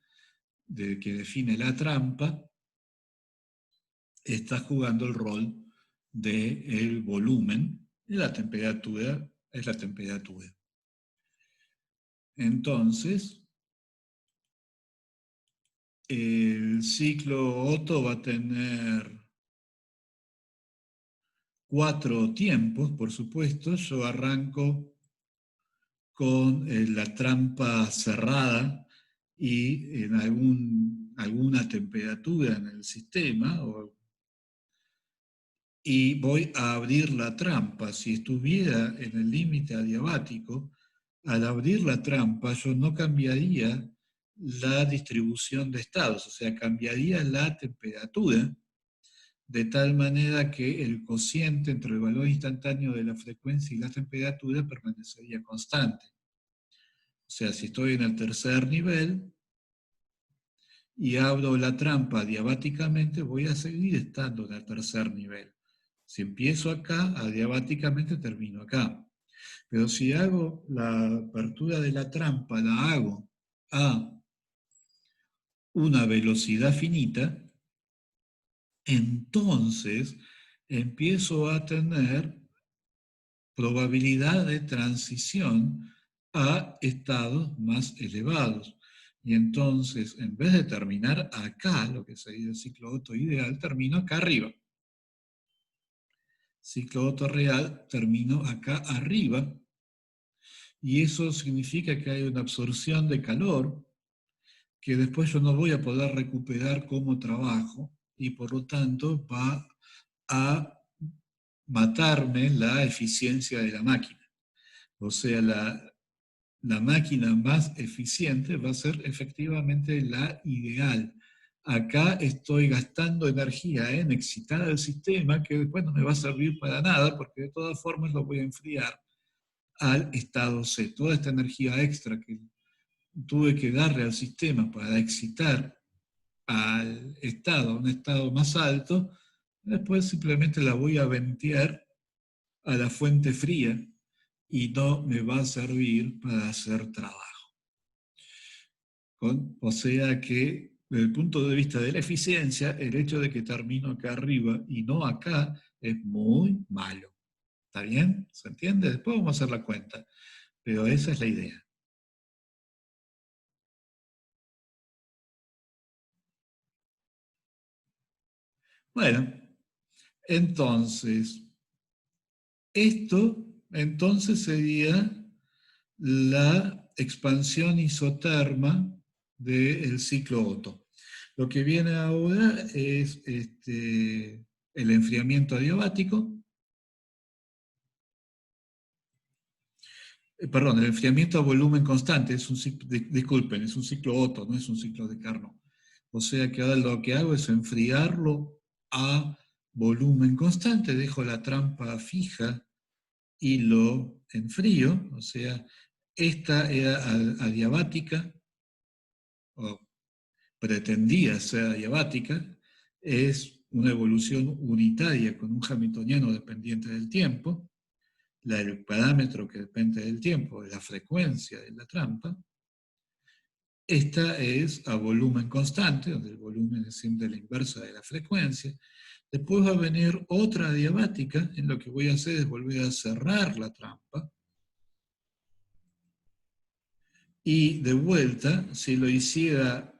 que define la trampa está jugando el rol del volumen y la temperatura es la temperatura. Entonces, el ciclo Otto va a tener 4 tiempos, por supuesto. Yo arranco con la trampa cerrada y en alguna temperatura en el sistema, y voy a abrir la trampa. Si estuviera en el límite adiabático, al abrir la trampa yo no cambiaría la distribución de estados, o sea, cambiaría la temperatura, de tal manera que el cociente entre el valor instantáneo de la frecuencia y la temperatura permanecería constante. O sea, si estoy en el tercer nivel y abro la trampa adiabáticamente, voy a seguir estando en el tercer nivel. Si empiezo acá, adiabáticamente termino acá. Pero si hago la apertura de la trampa, la hago a una velocidad finita, entonces empiezo a tener probabilidad de transición a estados más elevados. Y entonces, en vez de terminar acá, lo que sería el ciclo Otto ideal, termino acá arriba. Ciclo Otto real, termino acá arriba. Y eso significa que hay una absorción de calor que después yo no voy a poder recuperar como trabajo y por lo tanto va a matarme la eficiencia de la máquina. O sea, la máquina más eficiente va a ser efectivamente la ideal. Acá estoy gastando energía en excitar al sistema que después no me va a servir para nada porque de todas formas lo voy a enfriar al estado C. Toda esta energía extra que tuve que darle al sistema para excitar al estado, a un estado más alto, después simplemente la voy a ventear a la fuente fría y no me va a servir para hacer trabajo. O sea que, desde el punto de vista de la eficiencia, el hecho de que termino acá arriba y no acá es muy malo. ¿Está bien? ¿Se entiende? Después vamos a hacer la cuenta. Pero esa es la idea. Bueno, entonces, esto entonces sería la expansión isoterma del ciclo Otto. Lo que viene ahora es el enfriamiento adiabático. Perdón, el enfriamiento a volumen constante, es un ciclo, disculpen, es un ciclo Otto, no es un ciclo de Carnot. O sea que ahora lo que hago es enfriarlo a volumen constante, dejo la trampa fija y lo enfrío, o sea, esta era adiabática, o pretendía ser adiabática, es una evolución unitaria con un hamiltoniano dependiente del tiempo, el parámetro que depende del tiempo es la frecuencia de la trampa. Esta es a volumen constante, donde el volumen es siempre la inversa de la frecuencia. Después va a venir otra adiabática, en lo que voy a hacer es volver a cerrar la trampa. Y de vuelta, si lo hiciera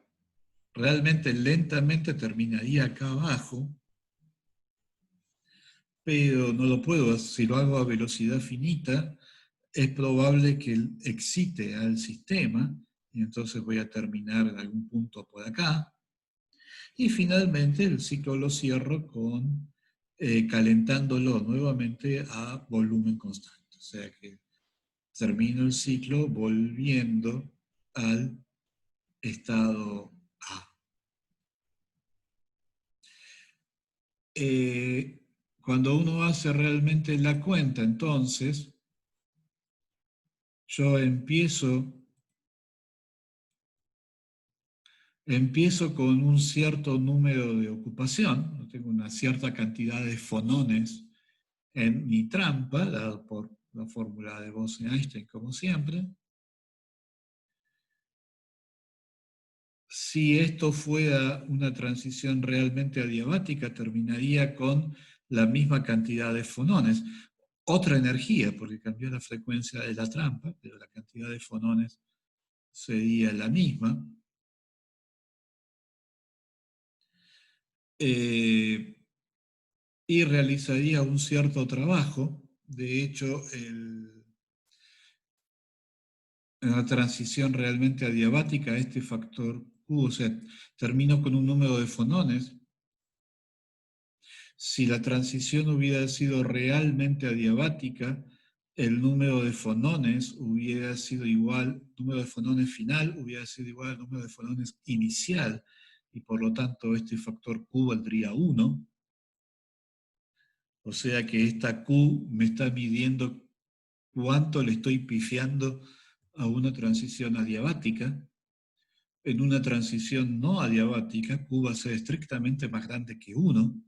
realmente lentamente, terminaría acá abajo, pero no lo puedo, si lo hago a velocidad finita, es probable que excite al sistema, y entonces voy a terminar en algún punto por acá. Y finalmente el ciclo lo cierro con calentándolo nuevamente a volumen constante. O sea que termino el ciclo volviendo al estado A. Cuando uno hace realmente la cuenta, entonces, yo empiezo con un cierto número de ocupación, tengo una cierta cantidad de fonones en mi trampa, dado por la fórmula de Bose-Einstein, como siempre. Si esto fuera una transición realmente adiabática, terminaría con la misma cantidad de fonones. Otra energía, porque cambió la frecuencia de la trampa, pero la cantidad de fonones sería la misma. Y realizaría un cierto trabajo. De hecho, en la transición realmente adiabática, este factor Q, o sea, termino con un número de fonones. Si la transición hubiera sido realmente adiabática, el número de fonones hubiera sido igual, el número de fonones final hubiera sido igual al número de fonones inicial, y por lo tanto este factor Q valdría 1. O sea que esta Q me está midiendo cuánto le estoy pifiando a una transición adiabática. En una transición no adiabática, Q va a ser estrictamente más grande que 1.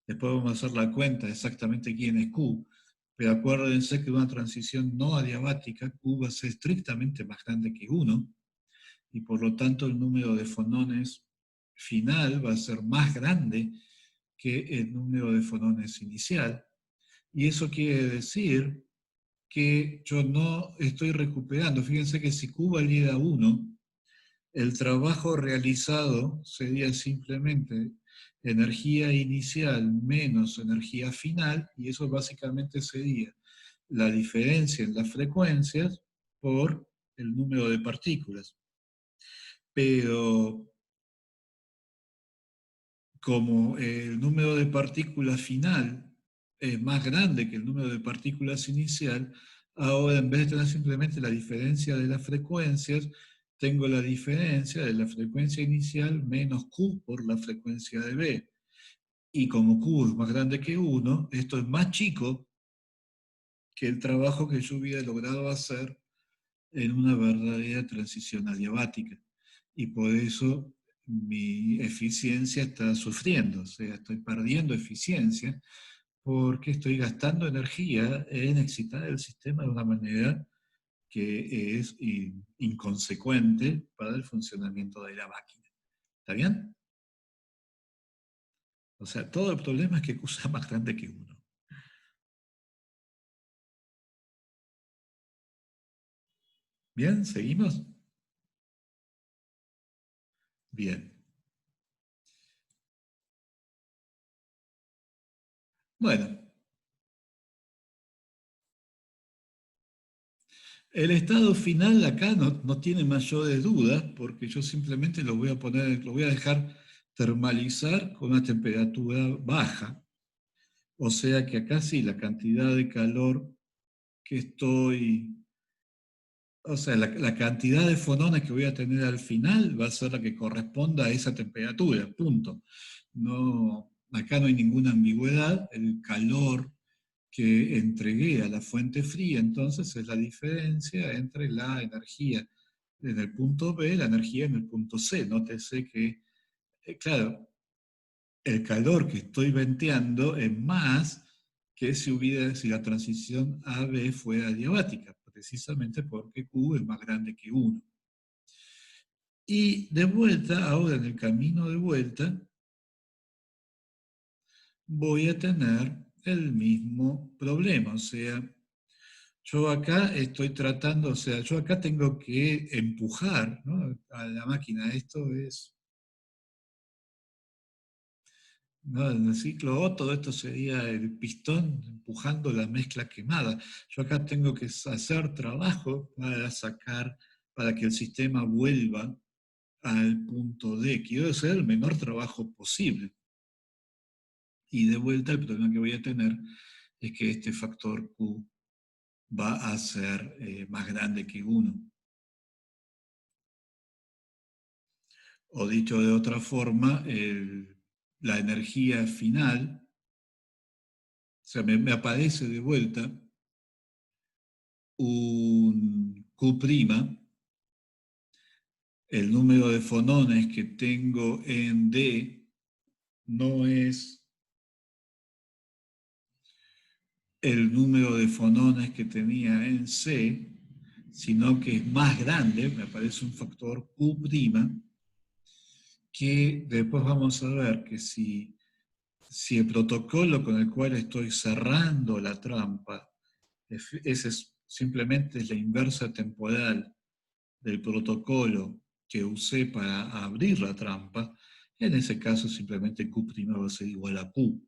Después vamos a hacer la cuenta exactamente quién es Q. Pero acuérdense que una transición no adiabática, Q va a ser estrictamente más grande que 1. Y por lo tanto el número de fonones final va a ser más grande que el número de fonones inicial. Y eso quiere decir que yo no estoy recuperando. Fíjense que si Q valiera 1, el trabajo realizado sería simplemente energía inicial menos energía final, y eso básicamente sería la diferencia en las frecuencias por el número de partículas. Pero como el número de partículas final es más grande que el número de partículas inicial, ahora en vez de tener simplemente la diferencia de las frecuencias, tengo la diferencia de la frecuencia inicial menos Q por la frecuencia de B. Y como Q es más grande que 1, esto es más chico que el trabajo que yo hubiera logrado hacer en una verdadera transición adiabática. Y por eso mi eficiencia está sufriendo, o sea, estoy perdiendo eficiencia porque estoy gastando energía en excitar el sistema de una manera que es inconsecuente para el funcionamiento de la máquina. ¿Está bien? O sea, todo el problema es que Q sea más grande que 1. ¿Bien? ¿Seguimos? Bien. Bueno, el estado final acá no tiene mayores dudas, porque yo simplemente lo voy a dejar termalizar con una temperatura baja. O sea que acá sí, la cantidad de calor que estoy, o sea, la cantidad de fonones que voy a tener al final va a ser la que corresponda a esa temperatura, punto. No, acá no hay ninguna ambigüedad, el calor que entregué a la fuente fría, entonces es la diferencia entre la energía en el punto B y la energía en el punto C. Nótese que, claro, el calor que estoy venteando es más que si la transición A-B fuera adiabática, precisamente porque Q es más grande que 1. Y de vuelta, ahora en el camino de vuelta, voy a tener el mismo problema, o sea, yo acá estoy tratando, o sea, yo acá tengo que empujar, ¿no?, a la máquina. Esto es, ¿no?, en el ciclo Otto, esto sería el pistón empujando la mezcla quemada. Yo acá tengo que hacer trabajo para que el sistema vuelva al punto D. Quiero hacer el menor trabajo posible. Y de vuelta el problema que voy a tener es que este factor Q va a ser más grande que 1. O dicho de otra forma, la energía final, o sea, me aparece de vuelta un Q', el número de fonones que tengo en D no es el número de fonones que tenía en C, sino que es más grande, me aparece un factor Q', que después vamos a ver que si el protocolo con el cual estoy cerrando la trampa, ese es simplemente la inversa temporal del protocolo que usé para abrir la trampa, en ese caso simplemente Q' va a ser igual a Q. O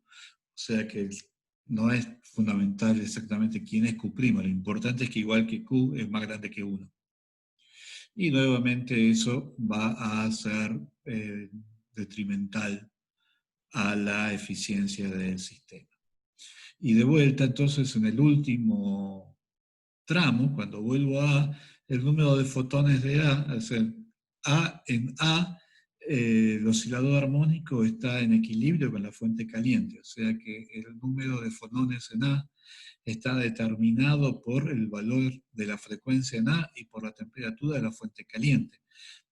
sea que no es fundamental exactamente quién es Q', lo importante es que igual que Q es más grande que 1. Y nuevamente eso va a ser detrimental a la eficiencia del sistema. Y de vuelta, entonces, en el último tramo, cuando vuelvo a A, el número de fotones de A, es decir, A en A, el oscilador armónico está en equilibrio con la fuente caliente, o sea que el número de fotones en A está determinado por el valor de la frecuencia en A y por la temperatura de la fuente caliente.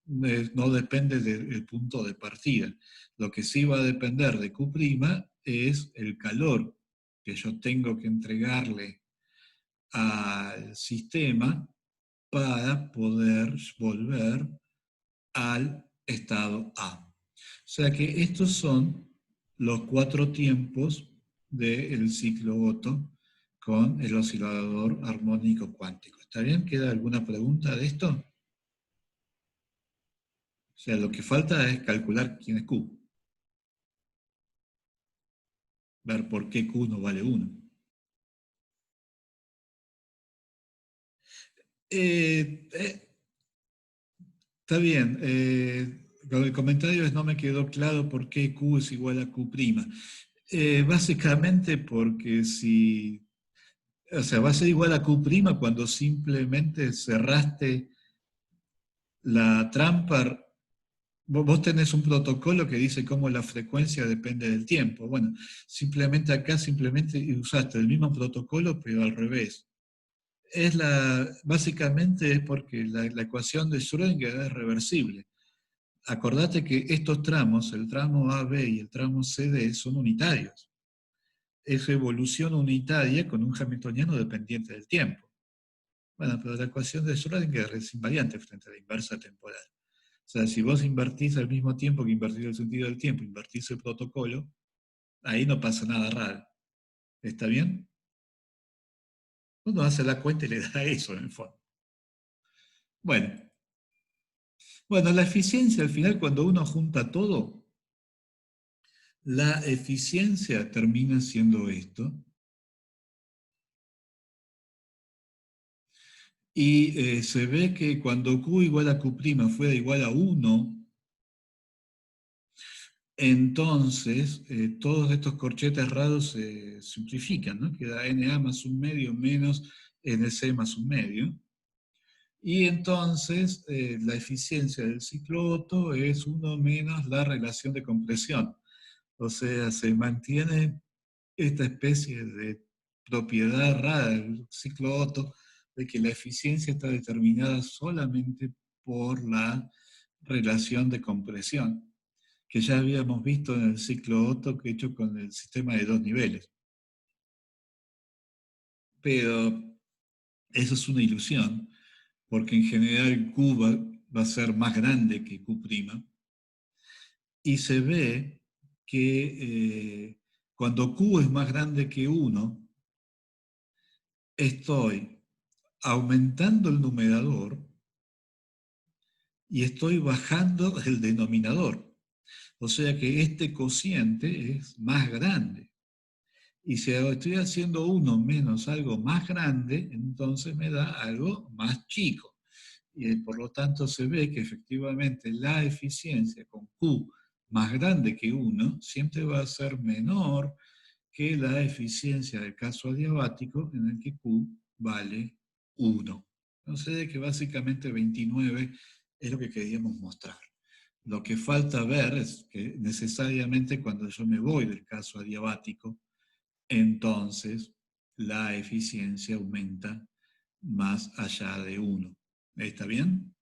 No depende del punto de partida. Lo que sí va a depender de Q' es el calor que yo tengo que entregarle al sistema para poder volver al estado A. O sea que estos son los 4 tiempos del ciclo Otto con el oscilador armónico cuántico. ¿Está bien? ¿Queda alguna pregunta de esto? O sea, lo que falta es calcular quién es Q. Ver por qué Q no vale 1. Está bien. El comentario es: no me quedó claro por qué Q es igual a Q'. Básicamente porque o sea, va a ser igual a Q' cuando simplemente cerraste la trampa. Vos tenés un protocolo que dice cómo la frecuencia depende del tiempo. Bueno, simplemente acá usaste el mismo protocolo, pero al revés. Básicamente es porque la ecuación de Schrödinger es reversible. Acordate que estos tramos, el tramo AB y el tramo CD, son unitarios. Es evolución unitaria con un hamiltoniano dependiente del tiempo. Bueno, pero la ecuación de Schrödinger es invariante frente a la inversa temporal. O sea, si vos invertís al mismo tiempo que invertís el sentido del tiempo, invertís el protocolo, ahí no pasa nada raro. ¿Está bien? Uno hace la cuenta y le da eso en el fondo. Bueno, la eficiencia al final, cuando uno junta todo, la eficiencia termina siendo esto. Y se ve que cuando Q igual a Q' fuera igual a 1, entonces todos estos corchetes raros se simplifican, ¿no? Queda NA más un medio menos NC más un medio. Y entonces la eficiencia del ciclo Otto es 1 menos la relación de compresión. O sea, se mantiene esta especie de propiedad rara del ciclo Otto de que la eficiencia está determinada solamente por la relación de compresión, que ya habíamos visto en el ciclo Otto que hecho con el sistema de dos niveles. Pero eso es una ilusión, porque en general Q va a ser más grande que Q', y se ve que cuando Q es más grande que 1, estoy aumentando el numerador y estoy bajando el denominador. O sea que este cociente es más grande. Y si estoy haciendo 1 menos algo más grande, entonces me da algo más chico. Y por lo tanto se ve que efectivamente la eficiencia con Q más grande que 1 siempre va a ser menor que la eficiencia del caso adiabático en el que Q vale 1. Entonces, que básicamente 29 es lo que queríamos mostrar. Lo que falta ver es que necesariamente cuando yo me voy del caso adiabático, entonces la eficiencia aumenta más allá de 1. ¿Está bien?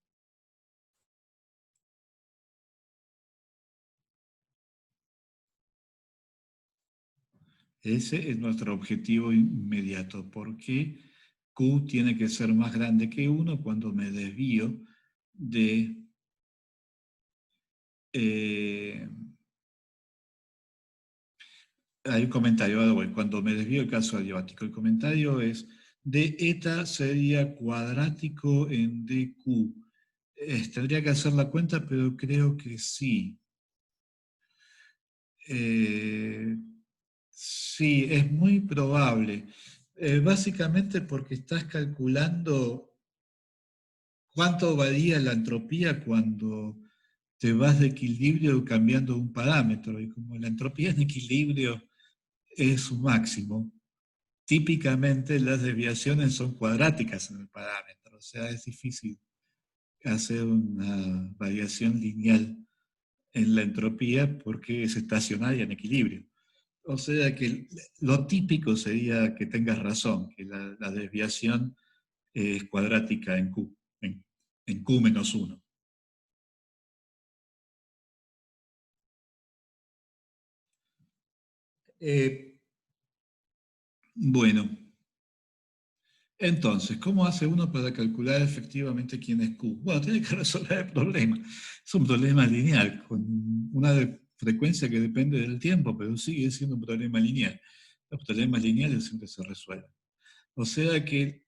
Ese es nuestro objetivo inmediato, porque Q tiene que ser más grande que 1 cuando me desvío de hay un comentario, cuando me desvío del caso adiabático, el comentario es de eta sería cuadrático en dq. Tendría que hacer la cuenta, pero creo que sí. Sí, es muy probable. Básicamente porque estás calculando cuánto varía la entropía cuando te vas de equilibrio cambiando un parámetro. Y como la entropía en equilibrio es su máximo, típicamente las desviaciones son cuadráticas en el parámetro. O sea, es difícil hacer una variación lineal en la entropía porque es estacionaria en equilibrio. O sea que lo típico sería que tengas razón, que la desviación es cuadrática en Q, en Q menos 1. Bueno, entonces, ¿cómo hace uno para calcular efectivamente quién es Q? Bueno, tiene que resolver el problema. Es un problema lineal, con una frecuencia que depende del tiempo, pero sigue siendo un problema lineal. Los problemas lineales siempre se resuelven. O sea que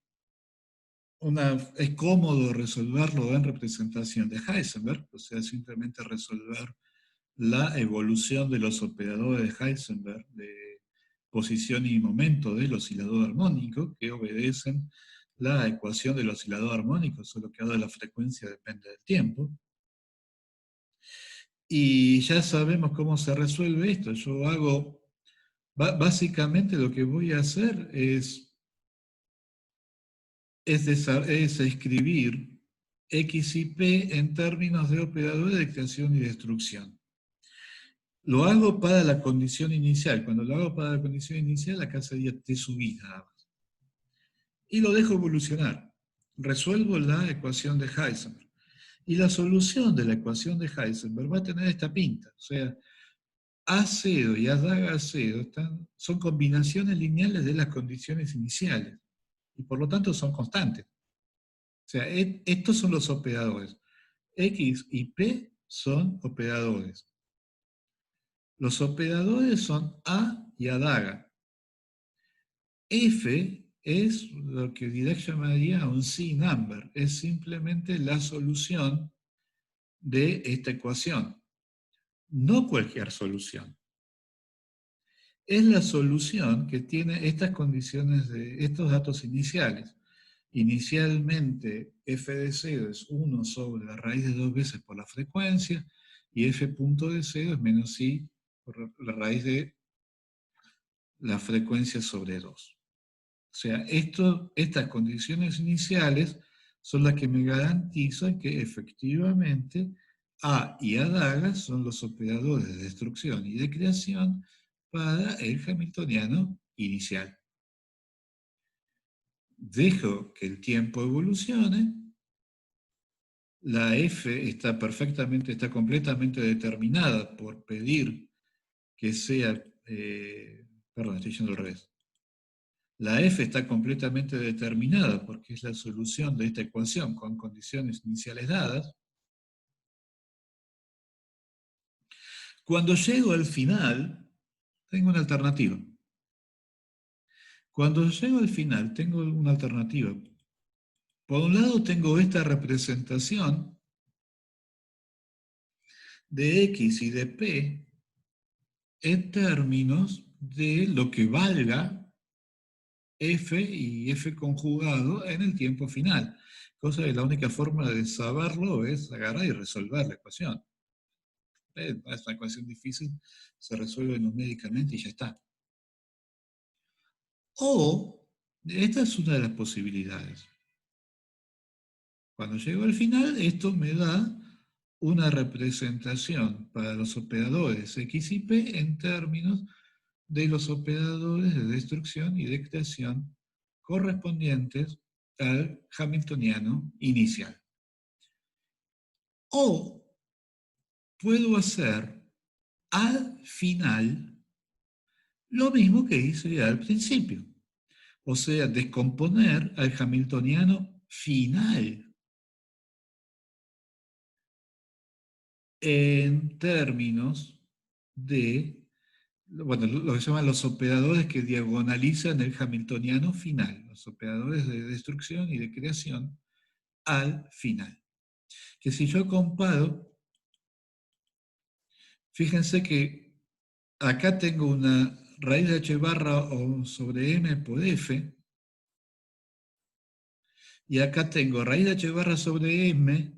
es cómodo resolverlo en representación de Heisenberg, o sea, simplemente resolver la evolución de los operadores de Heisenberg de posición y momento del oscilador armónico, que obedecen la ecuación del oscilador armónico, solo que ahora la frecuencia depende del tiempo. Y ya sabemos cómo se resuelve esto. Yo hago, básicamente lo que voy a hacer es escribir X y P en términos de operadores de creación y destrucción. Lo hago para la condición inicial. Cuando lo hago para la condición inicial, acá sería T sub i nada más. y lo dejo evolucionar. Resuelvo la ecuación de Heisenberg. Y la solución de la ecuación de Heisenberg va a tener esta pinta. O sea, A0 y A0 son combinaciones lineales de las condiciones iniciales. Y por lo tanto son constantes. O sea, estos son los operadores. X y P son operadores. Los operadores son A y A'. F es lo que Dirac llamaría un C-number. Es simplemente la solución de esta ecuación. No cualquier solución. Es la solución que tiene estas condiciones de estos datos iniciales. Inicialmente, f de 0 es 1 sobre la raíz de 2 veces por la frecuencia, y f punto de 0 es menos i por la raíz de la frecuencia sobre 2. O sea, estas condiciones iniciales son las que me garantizan que efectivamente A y A' son los operadores de destrucción y de creación para el hamiltoniano inicial. Dejo que el tiempo evolucione. La F está completamente determinada por pedir que sea, perdón, estoy yendo al revés. La F está completamente determinada porque es la solución de esta ecuación con condiciones iniciales dadas. Cuando llego al final, tengo una alternativa. Cuando llego al final, tengo una alternativa. Por un lado, tengo esta representación de X y de P en términos de lo que valga F y F conjugado en el tiempo final. Cosa que la única forma de saberlo es agarrar y resolver la ecuación. Es una ecuación difícil, se resuelve numéricamente y ya está. O, esta es una de las posibilidades. Cuando llego al final, esto me da una representación para los operadores X y P en términos de los operadores de destrucción y de creación correspondientes al hamiltoniano inicial. O puedo hacer al final lo mismo que hice al principio. O sea, descomponer al hamiltoniano final en términos de, bueno, lo que se llaman los operadores que diagonalizan el hamiltoniano final, los operadores de destrucción y de creación al final. Que si yo comparo, fíjense que acá tengo una raíz de h barra o sobre m por f, y acá tengo raíz de h barra sobre m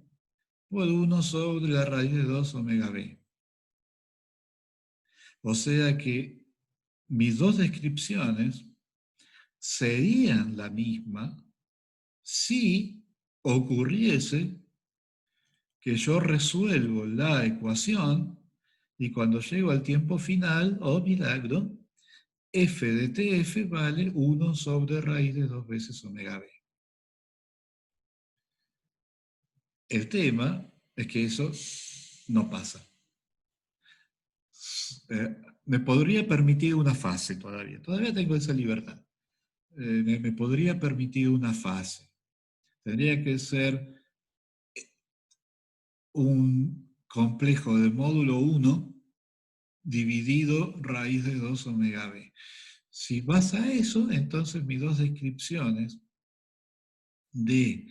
por 1 sobre la raíz de 2 omega b. O sea que mis dos descripciones serían la misma si ocurriese que yo resuelvo la ecuación y cuando llego al tiempo final, oh milagro, f de tf vale 1 sobre raíz de 2 veces omega b. El tema es que eso no pasa. Me podría permitir una fase todavía tengo esa libertad. Me podría permitir una fase. Tendría que ser un complejo de módulo 1 dividido raíz de 2 omega b. Si vas a eso, entonces mis dos descripciones de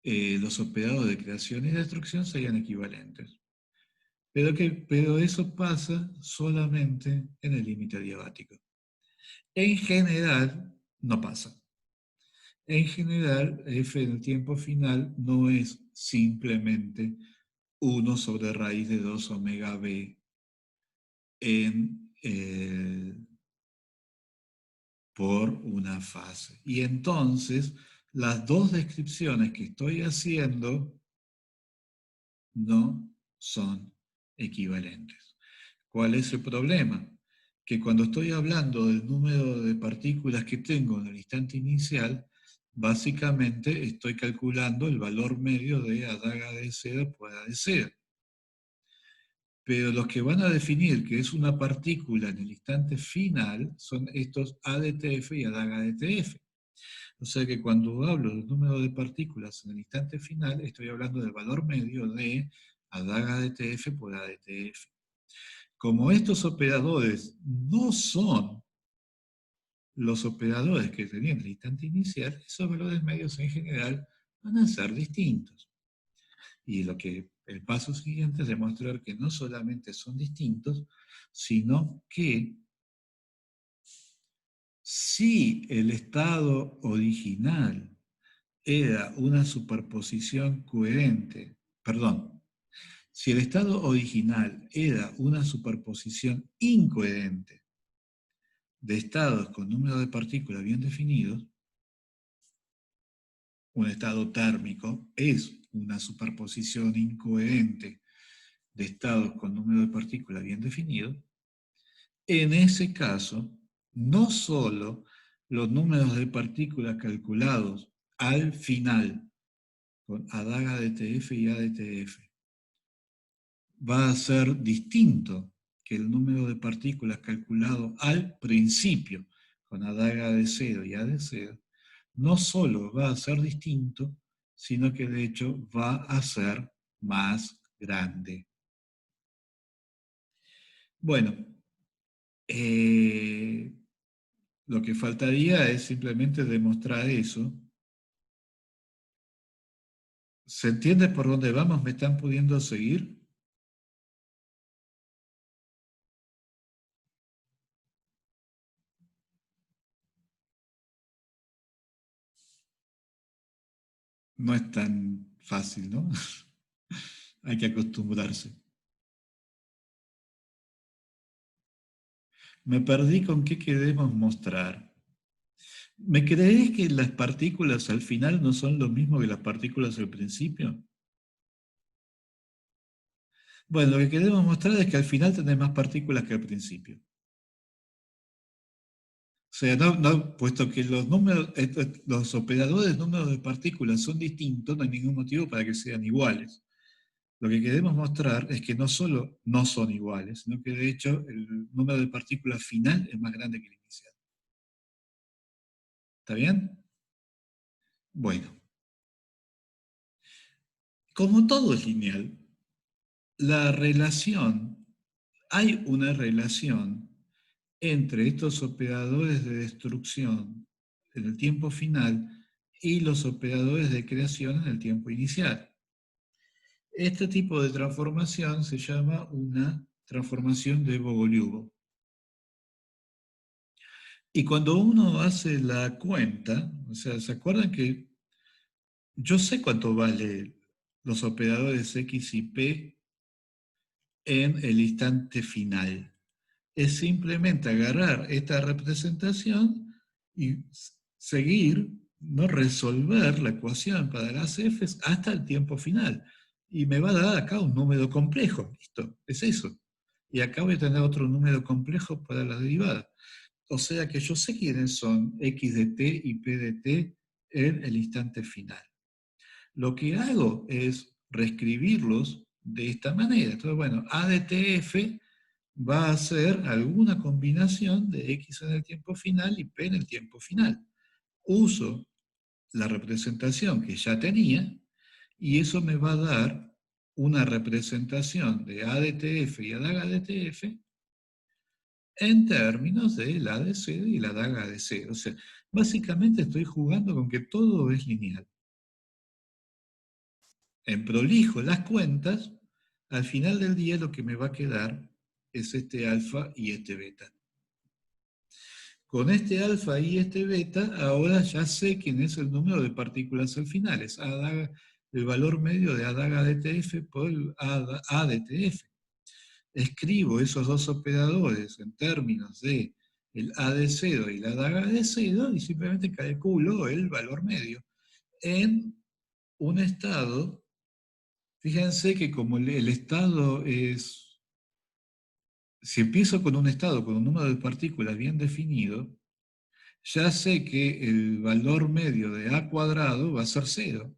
los operadores de creación y destrucción serían equivalentes. Pero eso pasa solamente en el límite adiabático. En general, no pasa. En general, f en el tiempo final no es simplemente 1 sobre raíz de 2 omega b por una fase. Y entonces, las dos descripciones que estoy haciendo no son equivalentes. ¿Cuál es el problema? Que cuando estoy hablando del número de partículas que tengo en el instante inicial, Básicamente estoy calculando el valor medio de adaga de seda por A de seda. Pero los que van a definir que es una partícula en el instante final son estos ADTF y ADAGA-DTF. O sea que cuando hablo del número de partículas en el instante final, estoy hablando del valor medio de ADAGA-DTF por ADTF. Como estos operadores no son los operadores que tenían el instante inicial, esos valores medios en general van a ser distintos. Y el paso siguiente es demostrar que no solamente son distintos, sino que si el estado original era una superposición coherente, perdón, si el estado original era una superposición incoherente de estados con número de partículas bien definidos, un estado térmico es una superposición incoherente de estados con número de partículas bien definido, en ese caso, no solo los números de partículas calculados al final, con ADAGA DTF y ADTF, va a ser distinto que el número de partículas calculado al principio, con ADAGA de 0 y A de 0, no solo va a ser distinto, sino que de hecho va a ser más grande. Bueno, lo que faltaría es simplemente demostrar eso. ¿Se entiende por dónde vamos? ¿Me están pudiendo seguir? No es tan fácil, ¿no? Hay que acostumbrarse. Me perdí con qué queremos mostrar. ¿Me creéis que las partículas al final no son lo mismo que las partículas al principio? Bueno, lo que queremos mostrar es que al final tenés más partículas que al principio. O sea, puesto que los números, los operadores de números de partículas son distintos, no hay ningún motivo para que sean iguales. Lo que queremos mostrar es que no solo no son iguales, sino que de hecho el número de partículas final es más grande que el inicial. ¿Está bien? Bueno, como todo es lineal, hay una relación entre estos operadores de destrucción en el tiempo final y los operadores de creación en el tiempo inicial. Este tipo de transformación se llama una transformación de Bogoliubov. Y cuando uno hace la cuenta, o sea, ¿se acuerdan que yo sé cuánto vale los operadores X y P en el instante final? Es simplemente agarrar esta representación y seguir, no resolver la ecuación para las Fs hasta el tiempo final. Y me va a dar acá un número complejo. Listo, es eso. Y acá voy a tener otro número complejo para la derivada. O sea que yo sé quiénes son x de t y p de t en el instante final. Lo que hago es reescribirlos de esta manera. Entonces, bueno, a de tf va a ser alguna combinación de x en el tiempo final y p en el tiempo final. Uso la representación que ya tenía y eso me va a dar una representación de a de tf y adaga de tf en términos de la de cero y la daga de cero. O sea, básicamente estoy jugando con que todo es lineal. En prolijo las cuentas, al final del día lo que me va a quedar es este alfa y este beta. Con este alfa y este beta, ahora ya sé quién es el número de partículas al final. Es el valor medio de adaga DTF por el ADTF. Escribo esos dos operadores en términos de el A de 0 y la daga de 0 y simplemente calculo el valor medio. En un estado, fíjense que como el estado es, si empiezo con un estado con un número de partículas bien definido, ya sé que el valor medio de a cuadrado va a ser 0,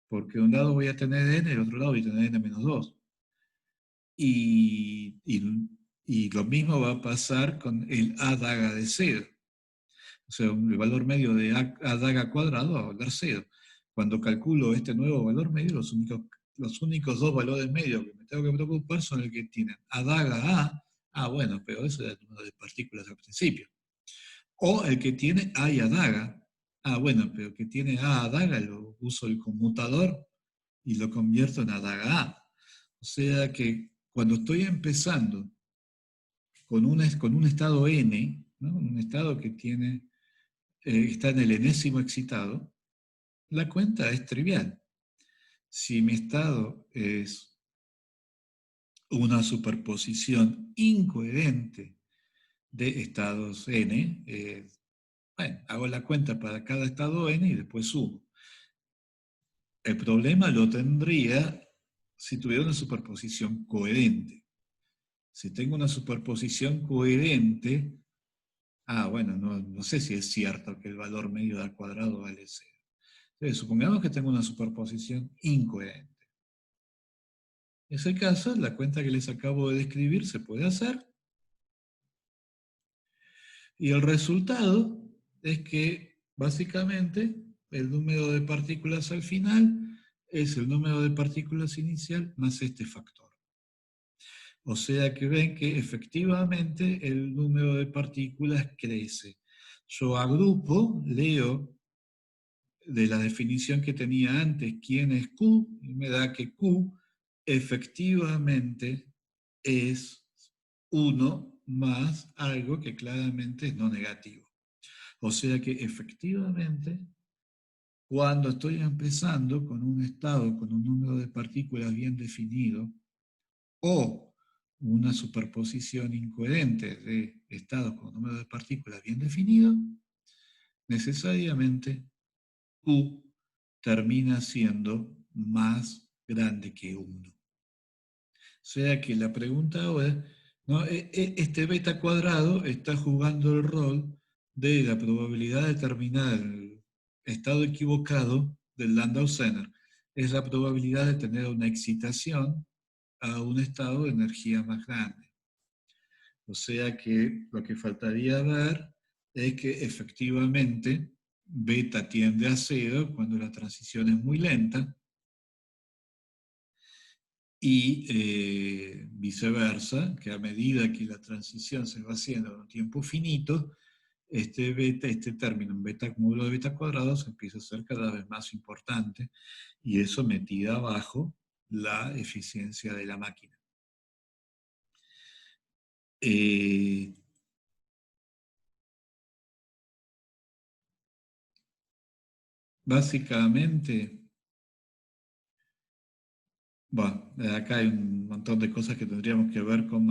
porque de un lado voy a tener n, del otro lado voy a tener n menos 2. Y lo mismo va a pasar con el a daga de 0. O sea, el valor medio de a daga cuadrado va a valer 0. Cuando calculo este nuevo valor medio, los únicos dos valores medios que me tengo que preocupar son el que tienen a daga a. Ah, bueno, pero eso era el número de partículas al principio. O el que tiene a y a daga. Ah, bueno, pero el que tiene a daga lo uso el conmutador y lo convierto en a daga a. O sea que cuando estoy empezando con un estado n, ¿no? Un estado que tiene, está en el enésimo excitado, la cuenta es trivial. Si mi estado es una superposición incoherente de estados n, bueno, hago la cuenta para cada estado n y después sumo. El problema lo tendría si tuviera una superposición coherente. Si tengo una superposición coherente, bueno, no sé si es cierto que el valor medio de a cuadrado vale 0. Entonces, supongamos que tengo una superposición incoherente. En ese caso, la cuenta que les acabo de describir se puede hacer. Y el resultado es que, básicamente, el número de partículas al final es el número de partículas inicial más este factor. O sea que ven que efectivamente el número de partículas crece. Yo agrupo, leo de la definición que tenía antes quién es Q, y me da que Q efectivamente es 1 más algo que claramente es no negativo. O sea que efectivamente, cuando estoy empezando con un estado, con un número de partículas bien definido, o una superposición incoherente de estados con un número de partículas bien definido, necesariamente Q termina siendo más grande que 1. O sea que la pregunta ahora, ¿no? Este beta cuadrado está jugando el rol de la probabilidad de terminar el estado equivocado del Landau-Zener. Es la probabilidad de tener una excitación a un estado de energía más grande. O sea que lo que faltaría ver es que efectivamente beta tiende a 0 cuando la transición es muy lenta y viceversa, que a medida que la transición se va haciendo en un tiempo finito, este término en beta módulo de beta cuadrado se empieza a ser cada vez más importante y eso metida abajo la eficiencia de la máquina. Básicamente, bueno, acá hay un montón de cosas que tendríamos que ver con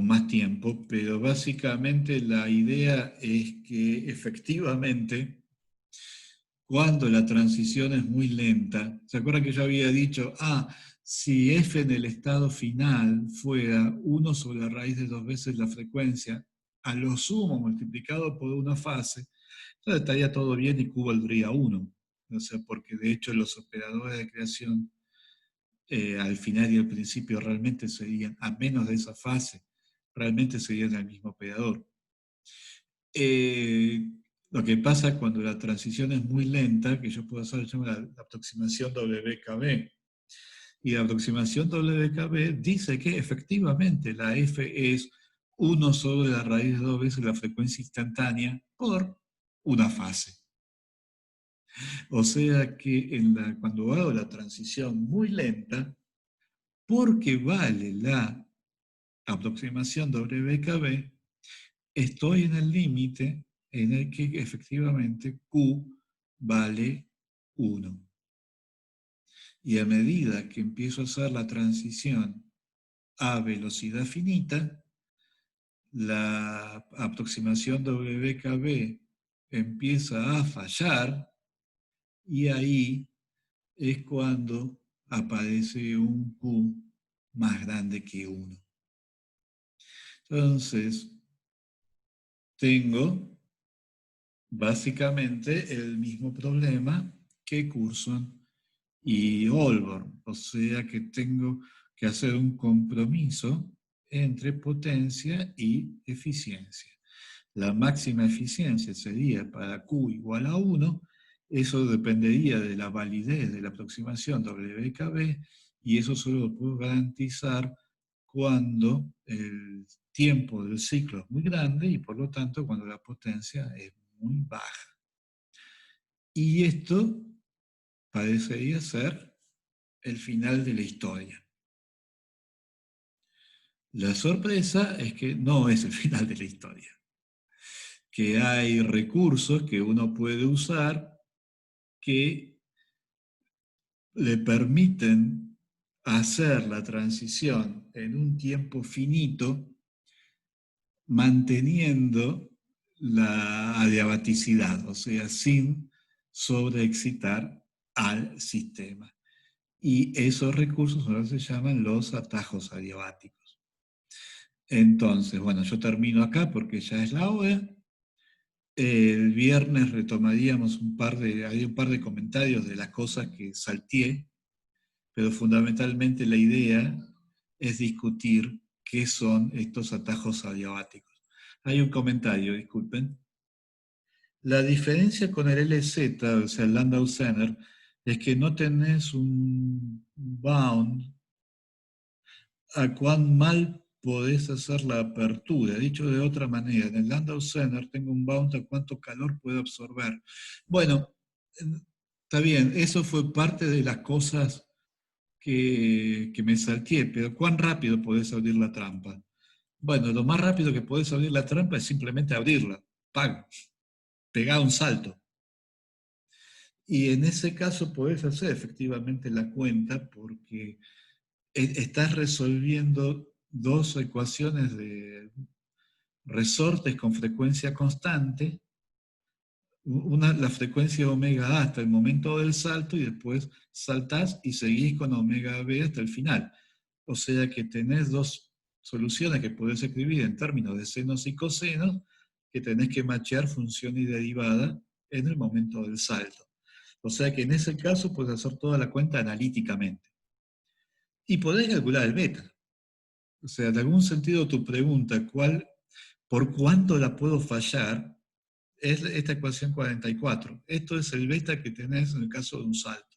más tiempo, pero básicamente la idea es que efectivamente, cuando la transición es muy lenta, ¿se acuerdan que yo había dicho, si f en el estado final fuera 1 sobre la raíz de 2 veces la frecuencia, a lo sumo multiplicado por una fase, entonces estaría todo bien y Q valdría 1. O sea, porque de hecho los operadores de creación al final y al principio realmente serían, a menos de esa fase, realmente serían el mismo operador. Lo que pasa cuando la transición es muy lenta, que yo puedo hacer la aproximación WKB, y la aproximación WKB dice que efectivamente la F es 1 sobre la raíz de 2 veces la frecuencia instantánea por una fase. O sea que cuando hago la transición muy lenta, porque vale la aproximación WKB, estoy en el límite en el que efectivamente Q vale 1. Y a medida que empiezo a hacer la transición a velocidad finita, la aproximación WKB empieza a fallar y ahí es cuando aparece un Q más grande que 1. Entonces, tengo básicamente el mismo problema que Curzon y Holborn. O sea que tengo que hacer un compromiso entre potencia y eficiencia. La máxima eficiencia sería para Q igual a 1, eso dependería de la validez de la aproximación WKB, y eso solo lo puedo garantizar cuando el tiempo del ciclo es muy grande y por lo tanto cuando la potencia es muy baja. Y esto parecería ser el final de la historia. La sorpresa es que no es el final de la historia, que hay recursos que uno puede usar que le permiten hacer la transición en un tiempo finito, manteniendo la adiabaticidad, o sea, sin sobreexcitar al sistema. Y esos recursos ahora se llaman los atajos adiabáticos. Entonces, bueno, yo termino acá porque ya es la hora. El viernes retomaríamos hay un par de comentarios de las cosas que salteé, pero fundamentalmente la idea es discutir qué son estos atajos adiabáticos. Hay un comentario, disculpen. La diferencia con el LZ, o sea, el Landau-Zener, es que no tenés un bound a cuán mal podés hacer la apertura. Dicho de otra manera, en el Landau-Zener tengo un bound a cuánto calor puedo absorber. Bueno, está bien, eso fue parte de las cosas que me salteé, pero ¿cuán rápido podés abrir la trampa? Bueno, lo más rápido que podés abrir la trampa es simplemente abrirla, pegar un salto. Y en ese caso podés hacer efectivamente la cuenta porque estás resolviendo dos ecuaciones de resortes con frecuencia constante, la frecuencia omega A hasta el momento del salto y después saltás y seguís con omega B hasta el final. O sea que tenés dos soluciones que podés escribir en términos de senos y cosenos que tenés que machear función y derivada en el momento del salto. O sea que en ese caso puedes hacer toda la cuenta analíticamente. Y podés calcular el beta. O sea, en algún sentido tu pregunta, ¿por cuánto la puedo fallar? Es esta ecuación 44. Esto es el beta que tenés en el caso de un salto.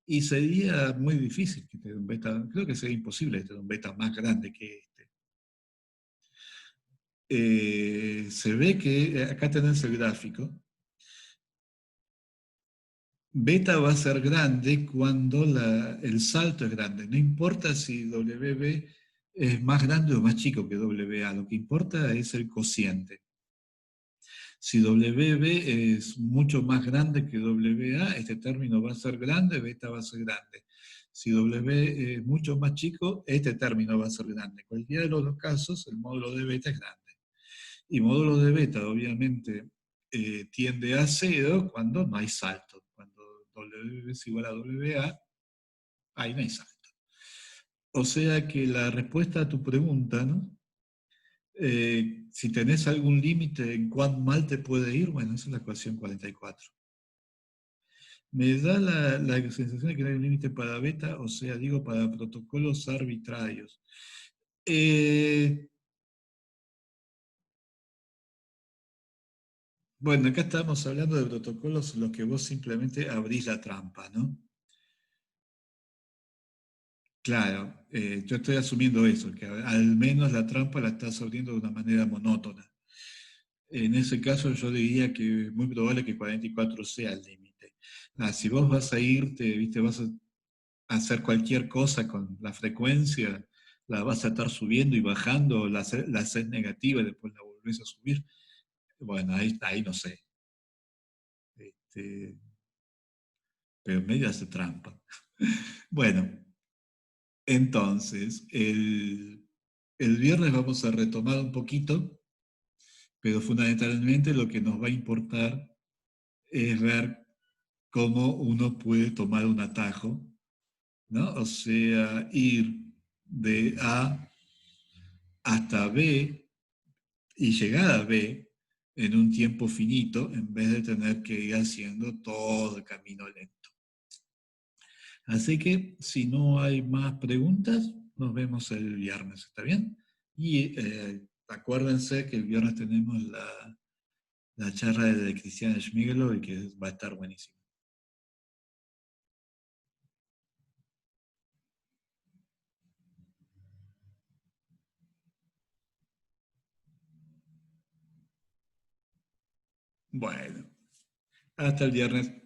Y sería muy difícil que te dé un beta, creo que sería imposible tener un beta más grande que este. Se ve que, acá tenés el gráfico, beta va a ser grande cuando el salto es grande. No importa si WB es más grande o más chico que WA, lo que importa es el cociente. Si WB es mucho más grande que WA, este término va a ser grande, beta va a ser grande. Si W es mucho más chico, este término va a ser grande. En cualquiera de los dos casos, el módulo de beta es grande. Y módulo de beta, obviamente, tiende a 0 cuando no hay salto. Cuando W es igual a WA, ahí no hay salto. O sea que la respuesta a tu pregunta, ¿no? Si tenés algún límite en cuán mal te puede ir, bueno, esa es la ecuación 44. Me da la sensación de que no hay un límite para beta, o sea, digo, para protocolos arbitrarios. Bueno, acá estamos hablando de protocolos en los que vos simplemente abrís la trampa, ¿no? Claro, yo estoy asumiendo eso, que al menos la trampa la estás abriendo de una manera monótona. En ese caso yo diría que es muy probable que 44 sea el límite. Si vos vas a irte, ¿viste? Vas a hacer cualquier cosa con la frecuencia, la vas a estar subiendo y bajando, la haces negativa y después la volvés a subir. Bueno, ahí no sé. Este, pero medio hace trampa. Bueno, entonces, el viernes vamos a retomar un poquito, pero fundamentalmente lo que nos va a importar es ver cómo uno puede tomar un atajo, ¿no? O sea, ir de A hasta B y llegar a B en un tiempo finito, en vez de tener que ir haciendo todo el camino lento. Así que, si no hay más preguntas, nos vemos el viernes, ¿está bien? Y acuérdense que el viernes tenemos la charla de Cristiana Schmigelo y que va a estar buenísima. Bueno, hasta el viernes.